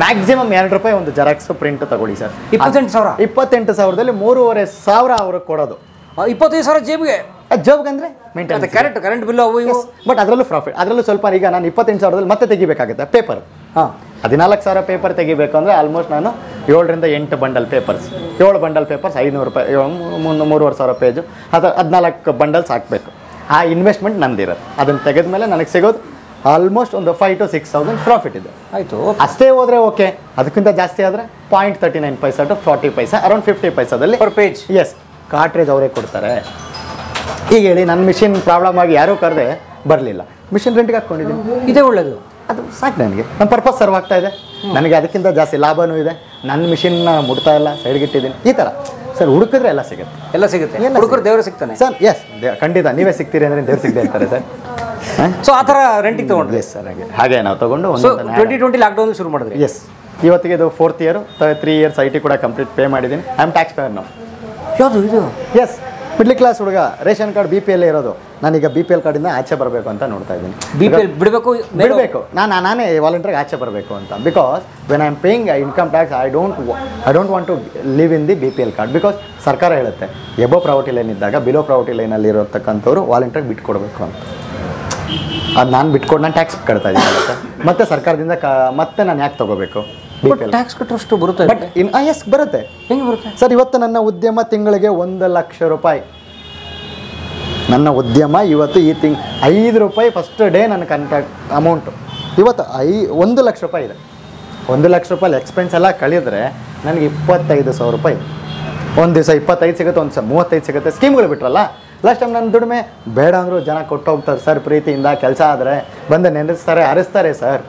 ಮ್ಯಾಕ್ಸಿಮಮ್ 2 ರೂಪಾಯಿ ಒಂದು ಜೆರಾಕ್ಸ್ ಪ್ರಿಂಟ್ ತಗೊಳ್ಳಿ ಸರ್. 28,000ದಲ್ಲಿ 3,500 ಅವ್ರಿಗೆ ಕೊಡೋದು. 25,000 ಜೇಬಿಗೆ. ಜಾಬ್ಗೆ ಅಂದರೆ ಮೇಂಟೆನೆನ್ಸ್, ಕರೆಂಟ್ ಬಿಲ್ ಅವು ಇವು. ಬಟ್ ಅದರಲ್ಲೂ ಪ್ರಾಫಿಟ್. ಅದರಲ್ಲೂ ಸ್ವಲ್ಪ. ಈಗ ನಾನು 28,000ದಲ್ಲಿ ಮತ್ತೆ ತೆಗಿಬೇಕಾಗುತ್ತೆ ಪೇಪರ್. 14,000 ಪೇಪರ್ ತೆಗಿಬೇಕು ಅಂದರೆ ಆಲ್ಮೋಸ್ಟ್ ನಾನು 7 ರಿಂದ 8 ಬಂಡಲ್ ಪೇಪರ್ಸ್, 7 ಬಂಡಲ್ ಪೇಪರ್ಸ್ 500 ರೂಪಾಯಿ, 3,500 ಪೇಜು. ಅದು 14 ಬಂಡಲ್ಸ್ ಹಾಕಬೇಕು. ಆ ಇನ್ವೆಸ್ಟ್ಮೆಂಟ್ ನಂದಿರುತ್ತೆ. ಅದನ್ನು ತೆಗೆದ್ಮೇಲೆ ನನಗೆ ಸಿಗೋದು ಆಲ್ಮೋಸ್ಟ್ ಒಂದು 5,000 to 6,000 ಪ್ರಾಫಿಟ್ ಇದೆ. ಆಯಿತು, ಅಷ್ಟೇ ಹೋದರೆ ಓಕೆ. ಅದಕ್ಕಿಂತ ಜಾಸ್ತಿ ಆದರೆ 0.39 ಪೈಸಾ to 40 ಪೈಸಾ, ಅರೌಂಡ್ 50 ಪೈಸಾದಲ್ಲಿ ಪರ್ ಪೇಜ್. ಎಸ್, ಕಾರ್ಟ್ರೇಜ್ ಅವರೇ ಕೊಡ್ತಾರೆ. ಈಗ ಹೇಳಿ ನನ್ನ ಮಿಷಿನ್ ಪ್ರಾಬ್ಲಮ್ ಆಗಿ ಯಾರೂ ಕರೆದೆ ಬರಲಿಲ್ಲ, ಮಿಷಿನ್ ರೆಂಟ್ಗೆ ಹಾಕ್ಕೊಂಡಿದ್ದೀನಿ, ಇದೇ ಒಳ್ಳೇದು. ಅದು ಸಾಕು ನನಗೆ, ನನ್ನ ಪರ್ಪಸ್ ಸರ್ವ್ ಆಗ್ತಾ ಇದೆ, ನನಗೆ ಅದಕ್ಕಿಂತ ಜಾಸ್ತಿ ಲಾಭನೂ ಇದೆ, ನನ್ನ ಮಿಷಿನ್ನ ಮುಡ್ತಾ ಇಲ್ಲ, ಸೈಡ್ಗೆ ಇಟ್ಟಿದ್ದೀನಿ. ಈ ಥರ ಸರ್ ಹುಡುಕಿದ್ರೆ ಎಲ್ಲ ಸಿಗುತ್ತೆ, ಎಲ್ಲ ಸಿಗುತ್ತೆ. ಹುಡುಗರು ದೇವರು ಸಿಗ್ತಾನೆ ಸರ್. ಎಸ್, ಖಂಡಿತ ನೀವೇ ಸಿಗ್ತೀರಿ ಅಂದರೆ ದೇವ್ರು ಸಿಗದೆ ಇರ್ತಾರೆ ಸರ್. ಸೊ ಆ ಥರ ರೆಂಟಿಗೆ ತೊಗೊಂಡ್ರಿ? ಎಸ್ ಸರ್, ಹಾಗೆ ನಾವು ತೊಗೊಂಡು ಸೊ 2020 ಲಾಕ್ಡೌನ್ ಶುರು ಮಾಡಿದ್ರಿ? ಎಸ್, ಇವತ್ತಿಗೆ ಇದು 4th ಇಯರ್, 3 ಇಯರ್ಸ್ IT ಕೂಡ ಕಂಪ್ಲೀಟ್ ಪೇ ಮಾಡಿದ್ದೀನಿ. ಐ ಆಮ್ ಟ್ಯಾಕ್ಸ್ ಪೇಯರ್ ನಾವು. ಯಾವುದು ಇದು? ಎಸ್, ಮಿಡ್ಲ್ ಕ್ಲಾಸ್ ಹುಡುಗ, ರೇಷನ್ ಕಾರ್ಡ್ BPL ಇರೋದು, ನಾನೀಗ BPL ಕಾರ್ಡಿಂದ ಆಚೆ ಬರಬೇಕು ಅಂತ ನೋಡ್ತಾ ಇದ್ದೀನಿ. BPL ಬಿಡಬೇಕು, ನಾನೇ ವಾಲಂಟ್ರಿಗೆ ಆಚೆ ಬರಬೇಕು ಅಂತ. Because when I am paying income tax, I don't want to live in the BPL card. Because ಸರ್ಕಾರ ಹೇಳುತ್ತೆ ಎಬೋ ಪ್ರಾವರ್ಟಿ ಲೈನ್ ಇದ್ದಾಗ ಬಿಲೋ ಪ್ರಾವರ್ಟಿ ಲೈನಲ್ಲಿ ಇರತಕ್ಕಂಥವ್ರು ವಾಲಂಟ್ರಿಗೆ ಬಿಟ್ಕೊಡ್ಬೇಕು ಅಂತ. ಅದು ನಾನು ಬಿಟ್ಕೊಡು, ನಾನು ಟ್ಯಾಕ್ಸ್ ಕಟ್ತಾ ಇದ್ದೀನಿ ಮತ್ತೆ ಸರ್ಕಾರದಿಂದ ಮತ್ತೆ ನಾನು ಯಾಕೆ ತೊಗೋಬೇಕು? ಟ್ಯಾಕ್ಸ್ ಕಟ್ಟೋಷ್ಟು ಬರುತ್ತೆ? ಬಟ್ ಎಸ್ ಬರುತ್ತೆ. ಹೆಂಗೆ ಬರುತ್ತೆ ಸರ್? ಇವತ್ತು ನನ್ನ ಉದ್ಯಮ ತಿಂಗಳಿಗೆ 1 ಲಕ್ಷ ರೂಪಾಯಿ, ನನ್ನ ಉದ್ಯಮ ಇವತ್ತು ಈ 5 ರೂಪಾಯಿ ಫಸ್ಟ್ ಡೇ ನನ್ನ ಕಾಂಟ್ಯಾಕ್ಟ್ ಅಮೌಂಟು ಇವತ್ತು 1 ಲಕ್ಷ ರೂಪಾಯಿ ಇದೆ. 1 ಲಕ್ಷ ರೂಪಾಯಿ ಎಕ್ಸ್ಪೆನ್ಸ್ ಎಲ್ಲ ಕಳೆದ್ರೆ ನನಗೆ 25,000 ರೂಪಾಯಿ. ಒಂದು ದಿವಸ 25 ಸಿಗುತ್ತೆ, ಒಂದು ದಿವಸ 35 ಸಿಗುತ್ತೆ. ಸ್ಕೀಮ್ಗಳು ಬಿಟ್ರಲ್ಲ, ಲಾಸ್ಟ್ ಟೈಮ್ ನನ್ನ ದುಡಿಮೆ ಬೇಡ ಅಂದರೂ ಜನ ಕೊಟ್ಟು ಹೋಗ್ತಾರೆ ಸರ್. ಪ್ರೀತಿಯಿಂದ ಕೆಲಸ ಆದರೆ ಬಂದು ನೆನೆಸ್ತಾರೆ, ಅರಿಸ್ತಾರೆ ಸರ್.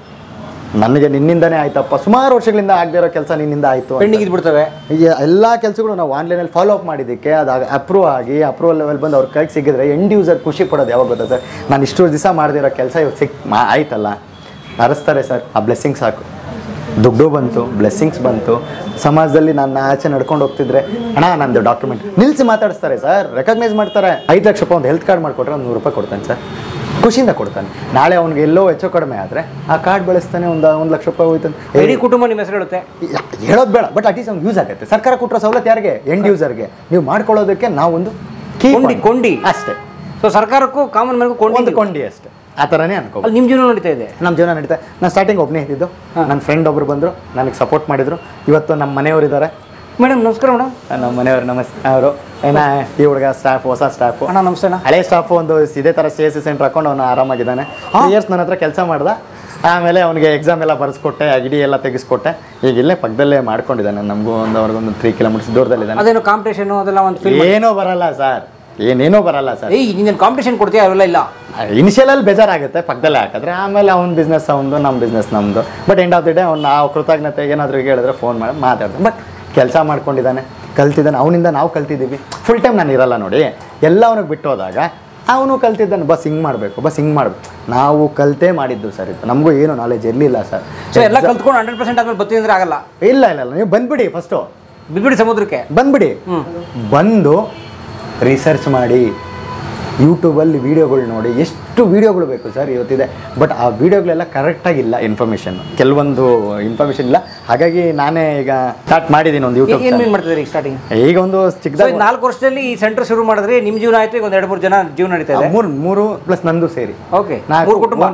ನನಗೆ ನಿನ್ನಿಂದನೇ ಆಯ್ತಪ್ಪ, ಸುಮಾರು ವರ್ಷಗಳಿಂದ ಆಗದೇ ಇರೋ ಕೆಲಸ ನಿನ್ನಿಂದ ಆಯಿತು, ಪೆಂಡಿಂಗ್ ಇದ್ಬಿಡ್ತವೆ. ಈಗ ಎಲ್ಲ ಕೆಲಸಗಳು ನಾವು ಆನ್ಲೈನಲ್ಲಿ ಫಾಲೋ ಅಪ್ ಮಾಡಿದ್ದಕ್ಕೆ ಅದು ಅಪ್ರೂವ್ ಆಗಿ ಅಪ್ರೂವಲ್ ಲೆವೆಲ್ ಬಂದು ಅವ್ರ ಕೈಗೆ ಸಿಕ್ಕಿದ್ರೆ ಎಂಡ್ ಯೂಸರ್ ಖುಷಿ ಪಡೋದು ಯಾವಾಗ ಗೊತ್ತಾ ಸರ್? ನಾನು ಇಷ್ಟು ದಿವಸ ಮಾಡದಿರೋ ಕೆಲಸ ಇವತ್ತು ಆಯ್ತಲ್ಲ, ಅರಿಸ್ತಾರೆ ಸರ್. ಆ ಬ್ಲೆಸ್ಸಿಂಗ್ಸ್ ಸಾಕು. ದುಡ್ಡು ಬಂತು, ಬ್ಲೆಸ್ಸಿಂಗ್ಸ್ ಬಂತು. ಸಮಾಜದಲ್ಲಿ ನಾನು ಆಚೆ ನಡ್ಕೊಂಡು ಹೋಗ್ತಿದ್ರೆ ಅಣ್ಣ ನಂದು ಡಾಕ್ಯುಮೆಂಟ್ ನಿಲ್ಲಿಸಿ ಮಾತಾಡಿಸ್ತಾರೆ ಸರ್, ರೆಕಗ್ನೈಸ್ ಮಾಡ್ತಾರೆ. 5 ಲಕ್ಷ ರೂಪಾಯಿ ಒಂದು ಹೆಲ್ತ್ ಕಾರ್ಡ್ ಮಾಡಿಕೊಟ್ರೆ ಒಂದು 100 ರೂಪಾಯಿ ಕೊಡ್ತಾನೆ ಸರ್, ಖುಷಿಯಿಂದ ಕೊಡ್ತಾನೆ. ನಾಳೆ ಅವ್ನಿಗೆ ಎಲ್ಲೋ ಹೆಚ್ಚು ಕಡಿಮೆ ಆದರೆ ಆ ಕಾರ್ಡ್ ಬಳಸ್ತಾನೆ, ಒಂದು 1 ಲಕ್ಷ ರೂಪಾಯಿ ಹೋಯ್ತು. ಇಡೀ ಕುಟುಂಬ ನಿಮ್ಮ ಹೆಸರು ಹೇಳುತ್ತೆ, ಹೇಳೋದು ಬೇಡ, ಬಟ್ ಅಟ್ಲೀಸ್ಟ್ ಅವ್ನು ಯೂಸ್ ಆಗುತ್ತೆ. ಸರ್ಕಾರ ಕೊಟ್ಟರೋ ಸವಲತ್ತು ಯಾರಿಗೆ? ಎಂಡ್ ಯೂಸರ್ಗೆ. ನೀವು ಮಾಡ್ಕೊಳ್ಳೋದಕ್ಕೆ ನಾವೊಂದು ಕೊಂಡಿ ಅಷ್ಟೇ. ಸೊ ಸರ್ಕಾರಕ್ಕೂ ಕಾಮನ್ ಮ್ಯಾನ್ಗೂ ಕೊಂಡಿ ಅಷ್ಟೇ. ಆ ಥರನೇ ಅನ್ಕೋ. ಅಲ್ಲಿ ನಿಮ್ಮ ಜೀವನ ನಡೀತಾ ಇದೆ? ನಮ್ಮ ಜೀವನ ನಡೀತಾ. ನಾನು ಸ್ಟಾರ್ಟಿಂಗ್ ಒಬ್ಬನೇ ಇದ್ದಿದ್ದು, ನನ್ನ ಫ್ರೆಂಡ್ ಒಬ್ಬರು ಬಂದರು, ನನಗೆ ಸಪೋರ್ಟ್ ಮಾಡಿದರು. ಇವತ್ತು ನಮ್ಮ ಮನೆಯವರಿದ್ದಾರೆ. ಮೇಡಮ್ ನಮಸ್ಕಾರ. ಮೇಡಮ್ ನಮ್ಮ ಮನೆಯವರು ನಮಸ್ತೆ. ಅವರು ಈ ಹುಡುಗ ಸ್ಟಾಫ್, ಹೊಸ ಸ್ಟಾಫು. ಅಣ್ಣ ನಮಸ್ತೆ. ಹಳೆ ಸ್ಟಾಫು ಒಂದು ಇದೇ ಥರ CSC ಸೆಂಟ್ರ್ ಹಾಕೊಂಡು ಅವನು ಆರಾಮಾಗಿದ್ದಾನೆ. 3 ಇಯರ್ಸ್ ನನ್ನ ಹತ್ರ ಕೆಲಸ ಮಾಡ್ದ. ಆಮೇಲೆ ಅವನಿಗೆ ಎಕ್ಸಾಮ್ ಎಲ್ಲ ಬರೆಸ್ಕೊಟ್ಟೆ, ಐಡಿ ಎಲ್ಲ ತೆಗೆಸ್ಕೊಟ್ಟೆ. ಈಗ ಇಲ್ಲೇ ಪಕ್ಕದಲ್ಲೇ ಮಾಡ್ಕೊಂಡಿದ್ದಾನೆ. ನಮಗೂ ಅವ್ರಿಗೊಂದು 3 ಕಿಲೋಮೀಟರ್ಸ್ ದೂರದಲ್ಲಿದ್ದಾನೆ. ಅದೇನು ಕಾಂಪಿಟೇಷನು ಅದೆಲ್ಲ ಒಂದು ಏನೋ ಬರಲ್ಲ ಸರ್, ಏನೇನೋ ಬರಲ್ಲ ಸರ್. ನೀನು ಕಾಂಪಿಟೇಷನ್ ಕೊಡ್ತೀಯ? ಅವೆಲ್ಲ ಇಲ್ಲ. ಇನಿಷಿಯಲಲ್ಲಿ ಬೇಜಾರಾಗುತ್ತೆ ಪಕ್ಕದಲ್ಲೇ ಹಾಕಿದ್ರೆ, ಆಮೇಲೆ ಅವ್ನ ಬಿಸ್ನೆಸ್ ಅವನದು, ನಮ್ಮ ಬಿಸ್ನೆಸ್ ನಮ್ಮದು. But end of the day ಅವ್ನು ಆ ಕೃತಜ್ಞತೆ ಏನಾದರೂ ಹೇಳಿದ್ರೆ ಫೋನ್ ಮಾಡಿ ಮಾತಾಡ್ತಾನೆ. ಬಟ್ ಕೆಲಸ ಮಾಡ್ಕೊಂಡಿದ್ದಾನೆ, ಕಲ್ತಿದ್ದಾನೆ. ಅವನಿಂದ ನಾವು ಕಲ್ತಿದ್ದೀವಿ. ಫುಲ್ ಟೈಮ್ ನಾನು ಇರಲ್ಲ ನೋಡಿ, ಎಲ್ಲ ಅವನಿಗೆ ಬಿಟ್ಟು ಹೋದಾಗ ಅವನು ಕಲ್ತಿದ್ದಾನೆ. ಬಸ್ ಹಿಂಗೆ ಮಾಡಬೇಕು, ಬಸ್ ಹಿಂಗೆ ಮಾಡಬೇಕು. ನಾವು ಕಲ್ತೇ ಮಾಡಿದ್ದು ಸರ್. ಇದು ನಮಗೂ ಏನು ನಾಲೆಜ್ ಇರಲಿಲ್ಲ ಸರ್. ಸೊ ಎಲ್ಲ ಕಲ್ತ್ಕೊಂಡು 100% ಆದ್ಮೇಲೆ ಬರ್ತೀನಿ ಅಂದರೆ ಆಗಲ್ಲ. ಇಲ್ಲ, ನೀವು ಬಂದ್ಬಿಡಿ, ಫಸ್ಟು ಬಿದ್ಬಿಡಿ ಸಮುದ್ರಕ್ಕೆ, ಬಂದ್ಬಿಡಿ. ಬಂದು ರಿಸರ್ಚ್ ಮಾಡಿ, ಯೂಟ್ಯೂಬಲ್ಲಿ ವೀಡಿಯೋಗಳು ನೋಡಿ. ಎಷ್ಟು ವೀಡಿಯೋಗಳು ಬೇಕು ಸರ್ ಇವತ್ತಿದೆ. ಬಟ್ ಆ ವೀಡಿಯೋಗಳೆಲ್ಲ ಕರೆಕ್ಟಾಗಿಲ್ಲ, ಇನ್ಫಾರ್ಮೇಷನ್ ಕೆಲವೊಂದು ಇನ್ಫಾರ್ಮೇಷನ್ ಇಲ್ಲ. ಹಾಗಾಗಿ ನಾನೇ ಈಗ ಸ್ಟಾರ್ಟ್ ಮಾಡಿದ್ದೀನಿ ಒಂದು ಯೂಟ್ಯೂಬ್. ಏನು ಮಾಡ್ತಿದ್ದೀರಿ ಸ್ಟಾರ್ಟಿಂಗ್? ಈಗ ಒಂದು ಚಿಕ್ಕದಾಗಿ 4 ವರ್ಷದಲ್ಲಿ ಈ ಸೆಂಟರ್ ಶುರು ಮಾಡಿದ್ರೆ ನಿಮ್ಮ ಜೀವನ ಆಯಿತು. ಈಗ ಒಂದು 2-3 ಜನ ಜೀವನ ನಡೀತಾ ಇದೆ. 3 ಪ್ಲಸ್ ನಂದು ಸೇರಿ. ಓಕೆ, 4 ಕುಟುಂಬ.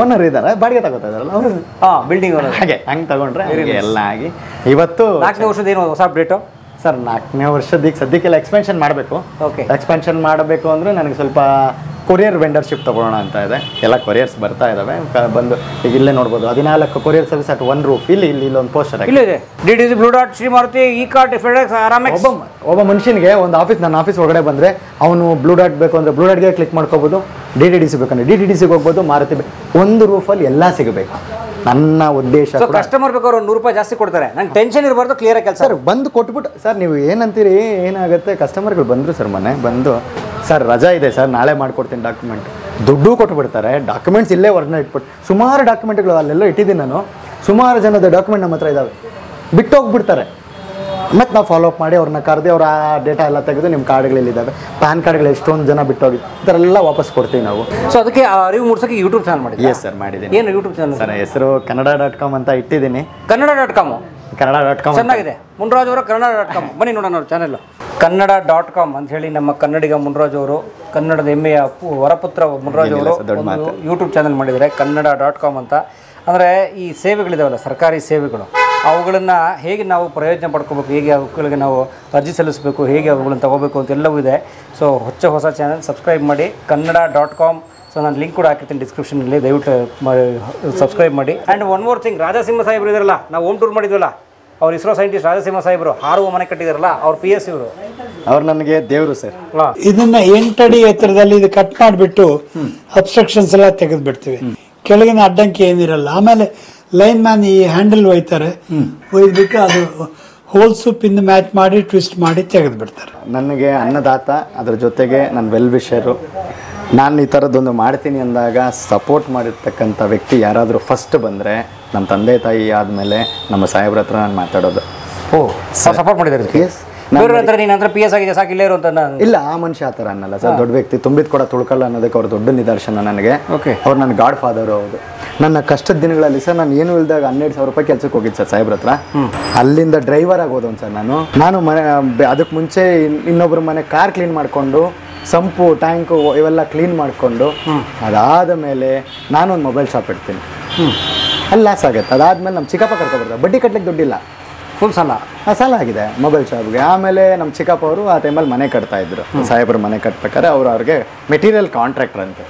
ಓನರ್ ಇದ್ದಾರೆ, ಬಾಡಿಗೆ ತಗೋತಾ ಇದಾರಲ್ಲ ಅವರು. ಬಿಲ್ಡಿಂಗ್ ಹಾಗೆ ಹಂಗೆ ತಗೊಂಡ್ರೆ ಎಲ್ಲ ಆಗಿ ಇವತ್ತು 4ನೇ ವರ್ಷದ ಏನು ಹೊಸ ಅಪ್ಡೇಟು ಸರ್? 4ನೇ ವರ್ಷದ ಈಗ ಸದ್ಯಕ್ಕೆಲ್ಲ ಎಕ್ಸ್ಪೆನ್ಷನ್ ಮಾಡಬೇಕು. ಓಕೆ, ಎಕ್ಸ್ಪೆನ್ಷನ್ ಮಾಡಬೇಕು ಅಂದರೆ ನನಗೆ ಸ್ವಲ್ಪ ಕೊರಿಯರ್ ವೆಂಡರ್ಶಿಪ್ ತೊಗೊಳ್ಳೋಣ ಅಂತ ಇದೆ. ಎಲ್ಲ ಕೊರಿಯರ್ಸ್ ಬರ್ತಾ ಇದ್ದಾವೆ. ಬಂದು ಈಗ ಇಲ್ಲೇ ನೋಡ್ಬೋದು 14 ಕೊರಿಯರ್ ಸರ್ವಿಸ್ ಅಟ್ 1 ರೂಫ್. ಇಲ್ಲಿ ಒಂದು ಪೋಸ್ಟರ್ ಇದೆ. DTC, blue dot, Shri Maruti, E-cart, FedEx, ಆರಾಮೆಕ್ಸ್. ಒಬ್ಬ ಮನುಷ್ಯನಿಗೆ ಒಂದು ನನ್ನ ಆಫೀಸ್ ಒಳಗಡೆ ಬಂದರೆ ಅವನು ಬ್ಲೂ ಡಾಟ್ ಬೇಕು ಅಂದರೆ ಬ್ಲೂ ಡಾಟ್ಗೆ ಕ್ಲಿಕ್ ಮಾಡ್ಕೋಬೋದು. DTDC ಬೇಕಂದ್ರೆ DTDCಗೆ ಹೋಗ್ಬೋದು. ಮಾರುತಿ ಒಂದು ರೂಫಲ್ಲಿ ಎಲ್ಲ ಸಿಗಬೇಕು. ನನ್ನ ಉದ್ದೇಶ ಕಸ್ಟಮರ್ ಬೇಕಾದ್ರೆ 100 ರೂಪಾಯಿ ಜಾಸ್ತಿ ಕೊಡ್ತಾರೆ. ನಂಗೆ ಟೆನ್ಷನ್ ಇರಬಾರ್ದು, ಕ್ಲಿಯರ್ ಆಗಿ ಕೆಲಸ. ಸರ್ ಬಂದು ಕೊಟ್ಬಿಟ್ಟು ಸರ್ ನೀವು ಏನಂತೀರಿ, ಏನಾಗುತ್ತೆ ಕಸ್ಟಮರ್ಗಳು ಬಂದರು ಸರ್ ಮನೆ ಬಂದು, ಸರ್ ರಜಾ ಇದೆ ಸರ್ ನಾಳೆ ಮಾಡ್ಕೊಡ್ತೀನಿ ಡಾಕ್ಯುಮೆಂಟ್, ದುಡ್ಡು ಕೊಟ್ಬಿಡ್ತಾರೆ. ಡಾಕ್ಯುಮೆಂಟ್ಸ್ ಇಲ್ಲೇ ಹೊರಗಡೆ ಇಟ್ಬಿಟ್ಟು ಸುಮಾರು ಡಾಕ್ಯುಮೆಂಟ್ಗಳು ಅಲ್ಲೆಲ್ಲ ಇಟ್ಟಿದ್ದೀನಿ ನಾನು. ಸುಮಾರು ಜನದ ಡಾಕ್ಯುಮೆಂಟ್ ನಮ್ಮ ಹತ್ರ ಇದ್ದಾವೆ, ಬಿಟ್ಟು ಹೋಗ್ಬಿಡ್ತಾರೆ. ಮತ್ತು ನಾವು ಫಾಲೋ ಅಪ್ ಮಾಡಿ ಅವ್ರನ್ನ ಕರೆದು ಅವ್ರ ಆ ಡೇಟಾ ಎಲ್ಲ ತೆಗೆದು ನಿಮ್ಮ ಕಾರ್ಡ್ಗಳಿದ್ದಾವೆ, ಪ್ಯಾನ್ ಕಾರ್ಡ್ಗಳು ಎಷ್ಟೊಂದು ಜನ ಬಿಟ್ಟೋಗಿ ಈ ಥರ ಎಲ್ಲ ವಾಪಸ್ ಕೊಡ್ತೀವಿ ನಾವು. ಸೊ ಅದಕ್ಕೆ ಅರಿವು ಮೂಡಿಸೋಕೆ ಯೂಟ್ಯೂಬ್ ಚಾನಲ್ ಮಾಡಿದ್ದೀವಿ. ಎಸ್ ಸರ್ ಮಾಡಿದ್ದೀನಿ. ಏನು ಯೂಟ್ಯೂಬ್ ಚಾನಲ್ ಸರ್? ಹೆಸರು kannada.com ಅಂತ ಇಟ್ಟಿದ್ದೀನಿ. kannada.com ಚೆನ್ನಾಗಿದೆ. ಮುನ್ರಾಜ್ ಅವರ kannada.com ಬನ್ನಿ ನೋಡೋಣ ಅವ್ರ ಚಾನಲ್. kannada.com ಅಂತ ಹೇಳಿ ನಮ್ಮ ಕನ್ನಡಿಗ ಮುನ್ರಾಜ್ ಅವರು, ಕನ್ನಡದ ಹೆಮ್ಮೆಯ ವರಪುತ್ರ ಮುನ್ರಾಜ್ ಅವರು ಯೂಟ್ಯೂಬ್ ಚಾನಲ್ ಮಾಡಿದ್ದಾರೆ kannada.com ಅಂತ. ಅಂದರೆ ಈ ಸೇವೆಗಳಿದಾವಲ್ಲ, ಸರ್ಕಾರಿ ಸೇವೆಗಳು, ಅವುಗಳನ್ನು ಹೇಗೆ ನಾವು ಪ್ರಯೋಜನ ಪಡ್ಕೋಬೇಕು, ಹೇಗೆ ಅವುಗಳಿಗೆ ನಾವು ಅರ್ಜಿ ಸಲ್ಲಿಸಬೇಕು, ಹೇಗೆ ಅವುಗಳನ್ನು ತಗೋಬೇಕು ಅಂತೆಲ್ಲವೂ ಇದೆ. ಸೊ ಹೊಸ ಚಾನಲ್ ಸಬ್ಸ್ಕ್ರೈಬ್ ಮಾಡಿ kannada.com. ಸೊ ನಾನು ಲಿಂಕ್ ಕೂಡ ಹಾಕಿರ್ತೀನಿ ಡಿಸ್ಕ್ರಿಪ್ಷನಲ್ಲಿ, ದಯವಿಟ್ಟು ಸಬ್ಸ್ಕ್ರೈಬ್ ಮಾಡಿ. ಆ್ಯಂಡ್ ಒನ್ ಮೋರ್ ಥಿಂಗ್, ರಾಜಾಸಿಂಹ ಸಾಹೇಬ್ರು ಇದಾರಲ್ಲ, ನಾವು ಹೋಮ್ ಟೂರ್ ಮಾಡಿದ್ವಲ್ಲ, ಅವ್ರು ಇಸ್ರೋ ಸೈಂಟಿಸ್ಟ್ ರಾಜಸಿಂಹ ಸಾಹೇಬರು ಹಾರುವ ಮನೆ ಕಟ್ಟಿದಾರಲ್ಲ ಅವ್ರ PS ಇವರು. ಅವ್ರು ನನಗೆ ದೇವರು ಸರ್. ಇದನ್ನ 8 ಅಡಿ ಎತ್ತರದಲ್ಲಿ ಇದು ಕಟ್ ಮಾಡಿಬಿಟ್ಟು ಅಬ್ಸ್ಟ್ರಕ್ಷನ್ಸ್ ಎಲ್ಲ ತೆಗೆದು ಬಿಡ್ತೀವಿ. ಕೆಳಗಿನ ಅಡ್ಡಂಕಿ ಏನಿರಲ್ಲ. ಆಮೇಲೆ ಲೈನ್ ಮ್ಯಾನ್ ಈ ಹ್ಯಾಂಡಲ್ ಒಯ್ತಾರೆ, ಒಯ್ದ್ಬಿಟ್ಟು ಅದು ಹೋಲ್ಸು ಪಿನ್ ಮ್ಯಾಚ್ ಮಾಡಿ ಟ್ವಿಸ್ಟ್ ಮಾಡಿ ತೆಗೆದು ಬಿಡ್ತಾರೆ. ನನಗೆ ಅನ್ನದಾತ, ಅದ್ರ ಜೊತೆಗೆ ನನ್ನ ವೆಲ್ ವಿಷರು. ನಾನು ಈ ಥರದ್ದೊಂದು ಮಾಡ್ತೀನಿ ಅಂದಾಗ ಸಪೋರ್ಟ್ ಮಾಡಿರ್ತಕ್ಕಂಥ ವ್ಯಕ್ತಿ ಯಾರಾದರೂ ಫಸ್ಟ್ ಬಂದರೆ ನಮ್ಮ ತಂದೆ ತಾಯಿ ಆದಮೇಲೆ ನಮ್ಮ ಸಾಹೇಬ್ರ ಹತ್ರ ನಾನು ಮಾತಾಡೋದು. ಸಪೋರ್ಟ್ ಮಾಡಿದ್ದಾರೆ. ಎಸ್, ನೀನು ನಂತರ PS ಆಗಿದೆ ಸಾಕು ಇಲ್ಲೇ ಇರು ಅಂತ ಇಲ್ಲ, ಆ ಮನುಷ್ಯ ಆ ಥರ ಅನ್ನಲ್ಲ ಸರ್. ದೊಡ್ಡ ವ್ಯಕ್ತಿ, ತುಂಬಿದ ಕೂಡ ತುಳ್ಕಲ್ಲ ಅನ್ನೋದಕ್ಕೆ ಅವ್ರ ದೊಡ್ಡ ನಿದರ್ಶನ ನನಗೆ. ಅವ್ರು ನನ್ನ ಗಾಡ್ ಫಾದರ್. ಹೌದು, ನನ್ನ ಕಷ್ಟದ ದಿನಗಳಲ್ಲಿ ಸರ್ ನಾನು ಏನು ಇಲ್ದಾಗ 12,000 ರೂಪಾಯಿ ಕೆಲಸಕ್ಕೆ ಹೋಗಿದ್ದು ಸರ್ ಸಾಹೇಬ್ರ ಹತ್ರ. ಅಲ್ಲಿಂದ ಡ್ರೈವರ್ ಆಗೋದೊಂದು ಸರ್ ನಾನು ಮನೆ ಅದಕ್ಕೆ ಮುಂಚೆ ಇನ್ನೊಬ್ಬರ ಮನೆ ಕಾರ್ ಕ್ಲೀನ್ ಮಾಡಿಕೊಂಡು ಸಂಪು ಟ್ಯಾಂಕು ಇವೆಲ್ಲ ಕ್ಲೀನ್ ಮಾಡಿಕೊಂಡು ಅದಾದ ಮೇಲೆ ನಾನೊಂದು ಮೊಬೈಲ್ ಶಾಪ್ ಇಡ್ತೀನಿ. ಅಲ್ಲಿ ಲಾಸ್ ಆಗುತ್ತೆ. ಅದಾದಮೇಲೆ ನಮ್ಮ ಚಿಕ್ಕಪ್ಪ ಕರ್ಕೊಬರ್ತಾರೆ. ಬಡ್ಡಿ ಕಟ್ಲಿಕ್ಕೆ ದುಡ್ಡಿಲ್ಲ, ಫುಲ್ ಸಾಲ ಆಗಿದೆ ಮೊಬೈಲ್ ಶಾಪ್ಗೆ. ಆಮೇಲೆ ನಮ್ಮ ಚಿಕ್ಕಪ್ಪ ಅವರು ಆ ಟೈಮಲ್ಲಿ ಮನೆ ಕಟ್ತಾಯಿದ್ರು. ಸಾಹೇಬ್ರು ಮನೆ ಕಟ್ಬೇಕಾದ್ರೆ ಅವ್ರಿಗೆ ಮೆಟೀರಿಯಲ್ ಕಾಂಟ್ರಾಕ್ಟರ್ ಅಂತೆ.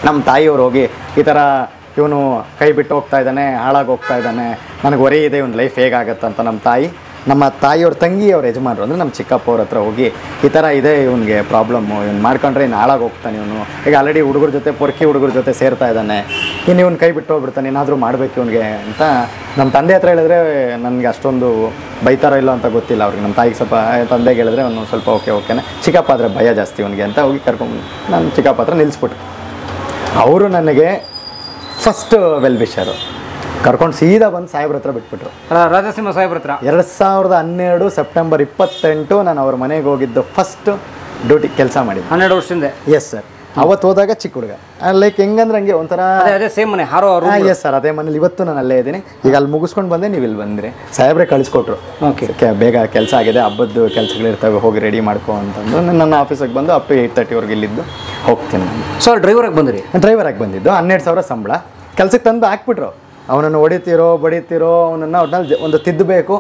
ನಮ್ಮ ತಾಯಿಯವ್ರು ಹೋಗಿ ಈ ಥರ ಇವನು ಕೈ ಬಿಟ್ಟು ಹೋಗ್ತಾ ಇದ್ದಾನೆ, ಹಾಳಾಗಿ ಹೋಗ್ತಾ ಇದ್ದಾನೆ, ನನಗೆ ಹೊರೆ ಇದೆ, ಇವನು ಲೈಫ್ ಹೇಗಾಗತ್ತೆ ಅಂತ ನಮ್ಮ ತಾಯಿಯವ್ರ ತಂಗಿ ಅವ್ರ ಯಜಮಾನರು ಅಂದರೆ ನಮ್ಮ ಚಿಕ್ಕಪ್ಪ ಅವ್ರ ಹತ್ರ ಹೋಗಿ ಈ ಥರ ಇದೆ, ಇವನಿಗೆ ಪ್ರಾಬ್ಲಮ್ಮು, ಇವ್ನು ಮಾಡ್ಕೊಂಡ್ರೆ ಇನ್ನು ಹಾಳಾಗಿ ಹೋಗ್ತಾನೆ, ಇವನು ಈಗ ಆಲ್ರೆಡಿ ಹುಡುಗರ ಜೊತೆ ಪೊರ್ಕಿ ಹುಡುಗರ ಜೊತೆ ಸೇರ್ತಾ ಇದ್ದಾನೆ, ಇನ್ನು ಇವ್ನು ಕೈ ಬಿಟ್ಟು ಹೋಗ್ಬಿಡ್ತಾನೆ, ಏನಾದರೂ ಮಾಡಬೇಕು ಇವನಿಗೆ ಅಂತ ನಮ್ಮ ತಂದೆ ಹತ್ರ ಹೇಳಿದ್ರೆ ನನಗೆ ಅಷ್ಟೊಂದು ಬೈತಾರೋ ಇಲ್ಲೋ ಅಂತ ಗೊತ್ತಿಲ್ಲ ಅವ್ರಿಗೆ. ನಮ್ಮ ತಾಯಿಗೆ ಸ್ವಲ್ಪ ತಂದೆಗೆ ಹೇಳಿದ್ರೆ ಅವನು ಸ್ವಲ್ಪ ಓಕೆನೆ, ಚಿಕ್ಕಪ್ಪ ಆದರೆ ಭಯ ಜಾಸ್ತಿ ಇವನಿಗೆ ಅಂತ ಹೋಗಿ ಕರ್ಕೊಂಡು ನಾನು ಚಿಕ್ಕಪ್ಪ ಹತ್ರ ನಿಲ್ಲಿಸ್ಬಿಟ್ಟು ಅವರು ನನಗೆ ಫಸ್ಟ್ ವೆಲ್ ವಿಷರು ಕರ್ಕೊಂಡು ಸೀದಾ ಬಂದು ಸಾಹೇಬ್ರ ಹತ್ರ ಬಿಟ್ಬಿಟ್ರು. ರಾಜಸಿಂಹ ಸಾಹೇಬ್ರ ಹತ್ರ 2012 ಸೆಪ್ಟೆಂಬರ್ 28 ನಾನು ಅವ್ರ ಮನೆಗೆ ಹೋಗಿದ್ದು ಫಸ್ಟ್ ಡ್ಯೂಟಿ ಕೆಲಸ ಮಾಡಿದ್ದು. 12 ವರ್ಷದಿಂದ. Yes sir. ಅವತ್ತು ಹೋದಾಗ ಚಿಕ್ಕ ಹುಡುಗ, ಲೈಕ್ ಹೆಂಗಂದ್ರೆ ಹಂಗೆ ಒಂಥರ ಅದೇ ಸೇಮ್ ಮನೆ ಹಾರೋ. ಎಸ್ ಸರ್, ಅದೇ ಮನೇಲಿ ಇವತ್ತು ನಾನು ಅಲ್ಲೇ ಇದ್ದೀನಿ. ಈಗ ಅಲ್ಲಿ ಮುಗಿಸ್ಕೊಂಡು ಬಂದೆ, ನೀವು ಇಲ್ಲಿ ಬಂದ್ರಿ, ಸಾಹೇಬ್ರೆ ಕಳಿಸ್ಕೊಟ್ರು. ಬೇಗ ಕೆಲಸ ಆಗಿದೆ, ಹಬ್ಬದ್ದು ಕೆಲಸಗಳಿರ್ತವೆ, ಹೋಗಿ ರೆಡಿ ಮಾಡ್ಕೊ ಅಂತಂದು ನನ್ನ ಆಫೀಸಿಗೆ ಬಂದು ಅಪ್ ಟು 8:30 ಇಲ್ಲಿದ್ದು ಹೋಗ್ತೀನಿ ನಾನು. ಸೊ ಡ್ರೈವರಾಗಿ ಬಂದ್ರಿ? ಡ್ರೈವರಾಗಿ ಬಂದಿದ್ದು. 12,000 ಸಂಬಳ. ಕೆಲಸಕ್ಕೆ ತಂದು ಹಾಕ್ಬಿಟ್ರು. ಅವನನ್ನು ಹೊಡಿತೀರೋ ಬಡಿತೀರೋ ಅವನನ್ನು ಒಟ್ನಲ್ಲಿ ಒಂದು ತಿದ್ದಬೇಕು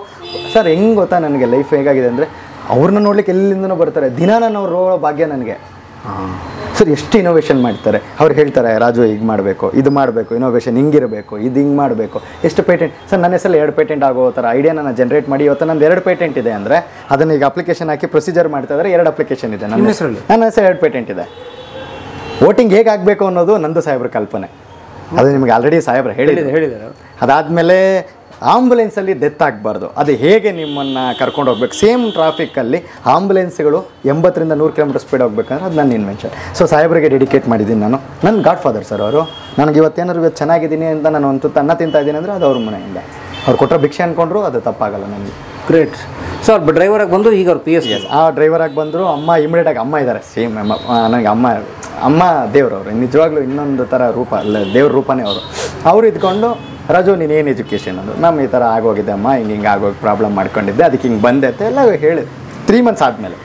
ಸರ್. ಹೆಂಗೆ ಗೊತ್ತಾ ನನಗೆ ಲೈಫ್ ಹೇಗಾಗಿದೆ ಅಂದರೆ, ಅವ್ರನ್ನ ನೋಡ್ಲಿಕ್ಕೆ ಎಲ್ಲಿಂದನೂ ಬರ್ತಾರೆ. ದಿನ ನಾನು ಅವ್ರು ರೋ ಭಾಗ್ಯ ನನಗೆ. ಸರ್ ಎಷ್ಟು ಇನೋವೇಷನ್ ಮಾಡ್ತಾರೆ. ಅವ್ರು ಹೇಳ್ತಾರೆ, ರಾಜು ಹೀಗೆ ಮಾಡಬೇಕು, ಇದು ಮಾಡಬೇಕು, ಇನೋವೇಷನ್ ಹಿಂಗಿರಬೇಕು, ಇದು ಹಿಂಗೆ ಮಾಡಬೇಕು. ಎಷ್ಟು ಪೇಟೆಂಟ್ ಸರ್, ನನ್ನ ಹೆಸರಲ್ಲಿ 2 ಪೇಟೆಂಟ್ ಆಗೋ ಥರ ಐಡಿಯಾ ನಾನು ಜನ್ರೇಟ್ ಮಾಡಿ ಇವತ್ತು ನಂದು 2 ಪೇಟೆಂಟ್ ಇದೆ ಅಂದರೆ ಅದನ್ನು ಈಗ ಅಪ್ಲಿಕೇಶನ್ ಹಾಕಿ ಪ್ರೊಸೀಜರ್ ಮಾಡ್ತಾ ಇದ್ದಾರೆ. 2 ಅಪ್ಲಿಕೇಶನ್ ಇದೆ ನನ್ನ ಹೆಸರಲ್ಲಿ. ನನ್ನ ಹೆಸರು 2 ಪೇಟೆಂಟ್ ಇದೆ. ವೋಟಿಂಗ್ ಹೇಗೆ ಆಗಬೇಕು ಅನ್ನೋದು ನಂದು ಸಾಹೇಬ್ರ ಕಲ್ಪನೆ. ಅದು ನಿಮಗೆ ಆಲ್ರೆಡಿ ಸಾಹೇಬ್ರು ಹೇಳಿದ್ದಾರೆ. ಅದಾದಮೇಲೆ ಆಂಬುಲೆನ್ಸಲ್ಲಿ ಡೆತ್ ಆಗಬಾರ್ದು, ಅದು ಹೇಗೆ ನಿಮ್ಮನ್ನು ಕರ್ಕೊಂಡು ಹೋಗ್ಬೇಕು. ಸೇಮ್ ಟ್ರಾಫಿಕ್ಕಲ್ಲಿ ಆಂಬುಲೆನ್ಸ್ಗಳು 80ರಿಂದ 100 ಕಿಲೋಮೀಟರ್ ಸ್ಪೀಡ್ ಹೋಗ್ಬೇಕಂದ್ರೆ ಅದು ನನ್ನ ಇನ್ವೆನ್ಷನ್. ಸೊ ಸಾಹೇಬ್ರಿಗೆ ಡೆಡಿಕೇಟ್ ಮಾಡಿದ್ದೀನಿ ನಾನು. ನನ್ನ ಗಾಡ್ ಫಾದರ್ ಸರ್ ಅವರು. ನನಗೆ ಇವತ್ತು ಚೆನ್ನಾಗಿದ್ದೀನಿ ಅಂತ ನಾನು ಒಂದು ತುತ್ತು ಅನ್ನ ತಿಂತಾ ಇದ್ದೀನಿ ಅಂದರೆ ಅದು ಅವ್ರ ಮನೆಯಿಂದ. ಅವ್ರು ಕೊಟ್ಟರೆ ಭಿಕ್ಷೆ ಅಂದ್ಕೊಂಡ್ರು ಅದು ತಪ್ಪಾಗಲ್ಲ ನನಗೆ. ಗ್ರೇಟ್. ಸೊ ಅವ್ರು ಡ್ರೈವರಾಗಿ ಬಂದು ಈಗ ಅವ್ರು PS. ಆ ಡ್ರೈವರಾಗಿ ಬಂದರು. ಅಮ್ಮ ಇಮಿಡಿಯೇಟಾಗಿ ಅಮ್ಮ ಇದ್ದಾರೆ. ಸೇಮ್ ನನಗೆ ಅಮ್ಮ ದೇವ್ರವ್ರು, ನಿಜವಾಗ್ಲೂ ಇನ್ನೊಂದು ಥರ ರೂಪ ಅಲ್ಲ, ದೇವ್ರ ರೂಪನೇ ಅವರು. ಅವ್ರು ಇದ್ಕೊಂಡು, ರಾಜು ನೀನೇನು ಎಜುಕೇಷನ್ ಅದು, ನಮ್ಮ ಈ ಥರ ಆಗೋಗಿದೆ ಅಮ್ಮ, ಹಿಂಗೆ ಆಗೋಗಿ ಪ್ರಾಬ್ಲಮ್ ಮಾಡ್ಕೊಂಡಿದ್ದೆ, ಅದಕ್ಕೆ ಹಿಂಗೆ ಬಂದೆ ಅಂತ ಎಲ್ಲ ಹೇಳಿ 3 ಮಂತ್ಸ್ ಆದಮೇಲೆ